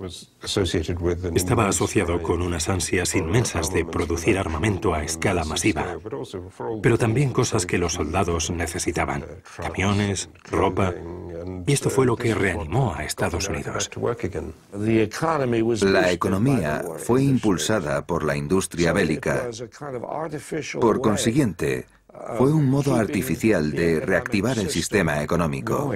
Estaba asociado con unas ansias inmensas de producir armamento a escala masiva, pero también cosas que los soldados necesitaban: camiones, ropa, y esto fue lo que reanimó a Estados Unidos. La economía fue impulsada por la industria bélica. Por consiguiente, fue un modo artificial de reactivar el sistema económico.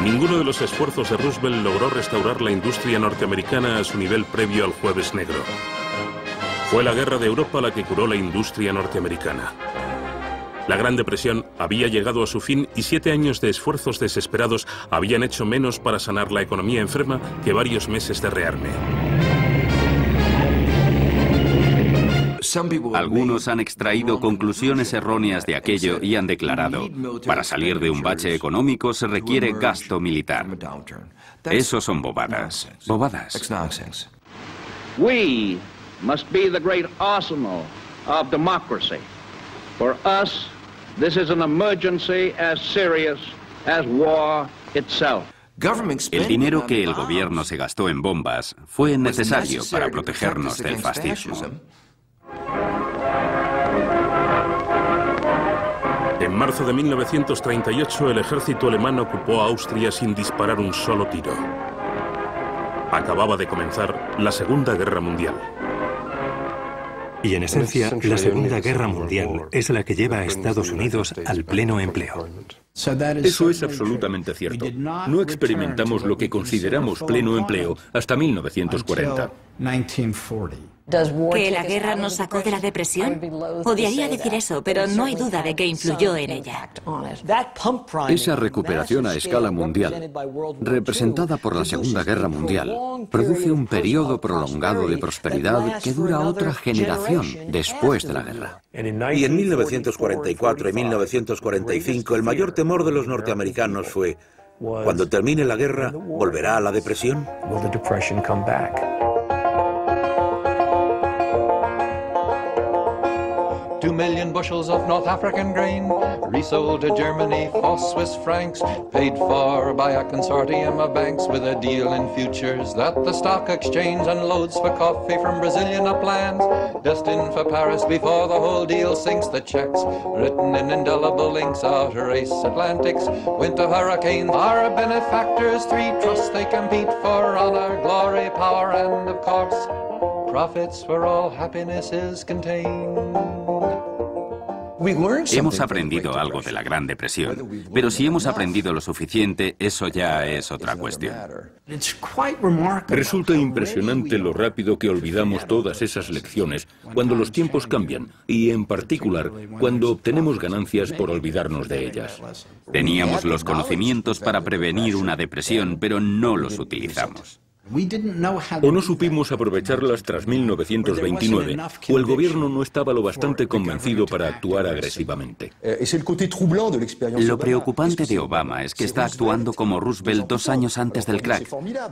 Ninguno de los esfuerzos de Roosevelt logró restaurar la industria norteamericana a su nivel previo al Jueves Negro. Fue la guerra de Europa la que curó la industria norteamericana. La Gran Depresión había llegado a su fin y 7 años de esfuerzos desesperados habían hecho menos para sanar la economía enferma que varios meses de rearme. Algunos han extraído conclusiones erróneas de aquello y han declarado: para salir de un bache económico se requiere gasto militar. Eso son bobadas. Bobadas. We must be the great arsenal of democracy. For us, this is an emergency as serious as war itself. El dinero que el gobierno se gastó en bombas fue necesario para protegernos del fascismo. En marzo de 1938, el ejército alemán ocupó Austria sin disparar un solo tiro. Acababa de comenzar la Segunda Guerra Mundial. Y en esencia, la Segunda Guerra Mundial es la que lleva a Estados Unidos al pleno empleo. Eso es absolutamente cierto. No experimentamos lo que consideramos pleno empleo hasta 1940. ¿Que la guerra nos sacó de la depresión? Odiaría decir eso, pero no hay duda de que influyó en ella. Esa recuperación a escala mundial, representada por la Segunda Guerra Mundial, produce un periodo prolongado de prosperidad que dura otra generación después de la guerra. Y en 1944 y 1945 el mayor temor de los norteamericanos fue: cuando termine la guerra, ¿volverá a la depresión? 2 million bushels of North African grain, resold to Germany for Swiss francs, paid for by a consortium of banks with a deal in futures that the stock exchange unloads for coffee from Brazilian uplands, destined for Paris before the whole deal sinks. The checks, written in indelible inks, outer-race Atlantics, winter hurricanes, our benefactors, 3 trusts they compete for honor, glory, power, and of course, profits where all happiness is contained. Hemos aprendido algo de la Gran Depresión, pero si hemos aprendido lo suficiente, eso ya es otra cuestión. Resulta impresionante lo rápido que olvidamos todas esas lecciones cuando los tiempos cambian, y en particular cuando obtenemos ganancias por olvidarnos de ellas. Teníamos los conocimientos para prevenir una depresión, pero no los utilizamos. O no supimos aprovecharlas tras 1929, o el gobierno no estaba lo bastante convencido para actuar agresivamente. Lo preocupante de Obama es que está actuando como Roosevelt 2 años antes del crack.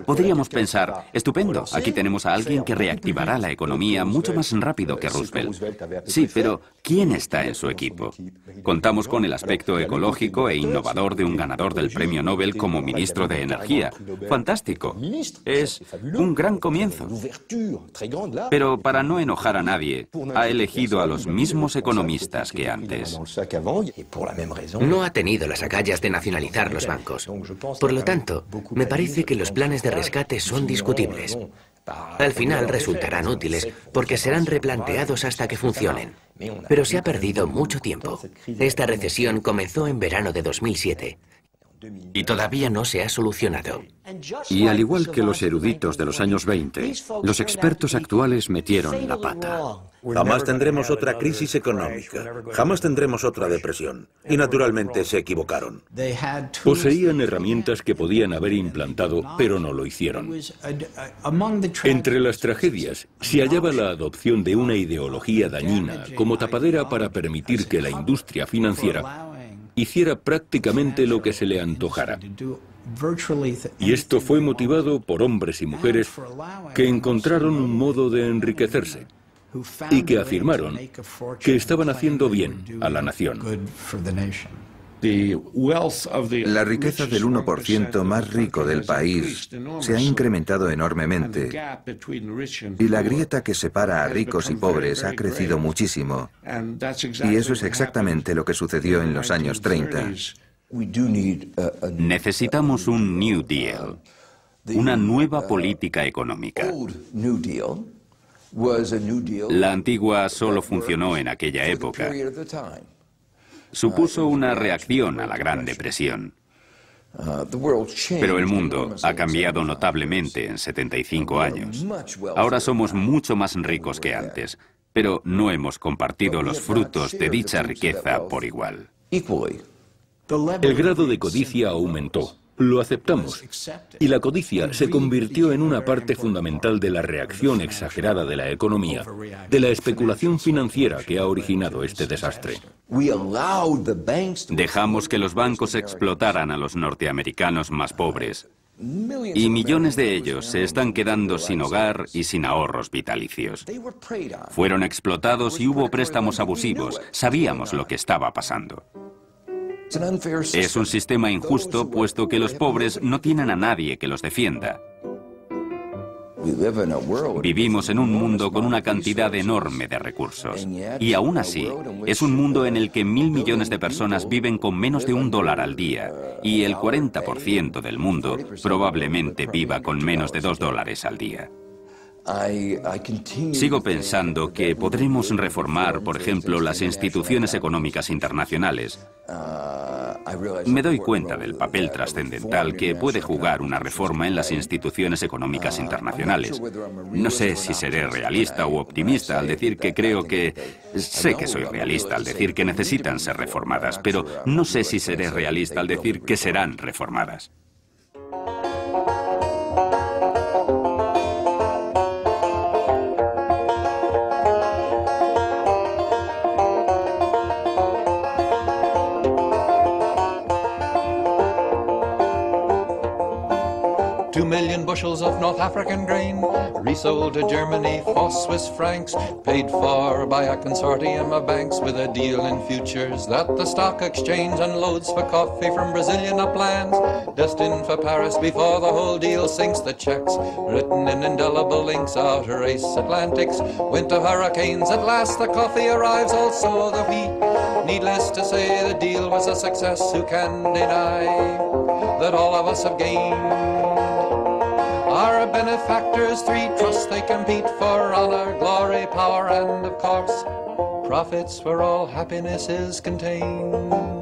Podríamos pensar: estupendo, aquí tenemos a alguien que reactivará la economía mucho más rápido que Roosevelt. Sí, pero ¿quién está en su equipo? Contamos con el aspecto ecológico e innovador de un ganador del Premio Nobel como ministro de Energía. ¡Fantástico! Es un gran comienzo. Pero para no enojar a nadie, ha elegido a los mismos economistas que antes. No ha tenido las agallas de nacionalizar los bancos. Por lo tanto, me parece que los planes de rescate son discutibles. Al final resultarán útiles porque serán replanteados hasta que funcionen. Pero se ha perdido mucho tiempo. Esta recesión comenzó en verano de 2007. Y todavía no se ha solucionado. Y al igual que los eruditos de los años 20, los expertos actuales metieron la pata. Jamás tendremos otra crisis económica, jamás tendremos otra depresión. Y naturalmente se equivocaron. Poseían herramientas que podían haber implantado, pero no lo hicieron. Entre las tragedias se hallaba la adopción de una ideología dañina como tapadera para permitir que la industria financiera hiciera prácticamente lo que se le antojara. Y esto fue motivado por hombres y mujeres que encontraron un modo de enriquecerse y que afirmaron que estaban haciendo bien a la nación. La riqueza del 1% más rico del país se ha incrementado enormemente y la grieta que separa a ricos y pobres ha crecido muchísimo. Y eso es exactamente lo que sucedió en los años 30. Necesitamos un New Deal, una nueva política económica. La antigua solo funcionó en aquella época. Supuso una reacción a la Gran Depresión. Pero el mundo ha cambiado notablemente en 75 años. Ahora somos mucho más ricos que antes. pero no hemos compartido los frutos de dicha riqueza por igual. El grado de codicia aumentó. Lo aceptamos. Y la codicia se convirtió en una parte fundamental de la reacción exagerada de la economía, de la especulación financiera que ha originado este desastre. Dejamos que los bancos explotaran a los norteamericanos más pobres. Y millones de ellos se están quedando sin hogar y sin ahorros vitalicios. Fueron explotados y hubo préstamos abusivos. Sabíamos lo que estaba pasando. Es un sistema injusto, puesto que los pobres no tienen a nadie que los defienda. Vivimos en un mundo con una cantidad enorme de recursos. Y aún así, es un mundo en el que 1.000 millones de personas viven con menos de $1 al día. Y el 40% del mundo probablemente viva con menos de $2 al día. Sigo pensando que podremos reformar, por ejemplo, las instituciones económicas internacionales. Me doy cuenta del papel trascendental que puede jugar una reforma en las instituciones económicas internacionales. No sé si seré realista o optimista al decir que creo que... Sé que soy realista al decir que necesitan ser reformadas, pero no sé si seré realista al decir que serán reformadas. Bushels of North African grain, resold to Germany for Swiss francs, paid for by a consortium of banks with a deal in futures that the stock exchange unloads for coffee from Brazilian uplands, destined for Paris before the whole deal sinks. The checks written in indelible inks, outer race Atlantics, winter hurricanes. At last the coffee arrives, also the wheat. Needless to say, the deal was a success. Who can deny that all of us have gained? Our benefactors, three trusts they compete for honor, glory, power, and of course, profits where all happiness is contained.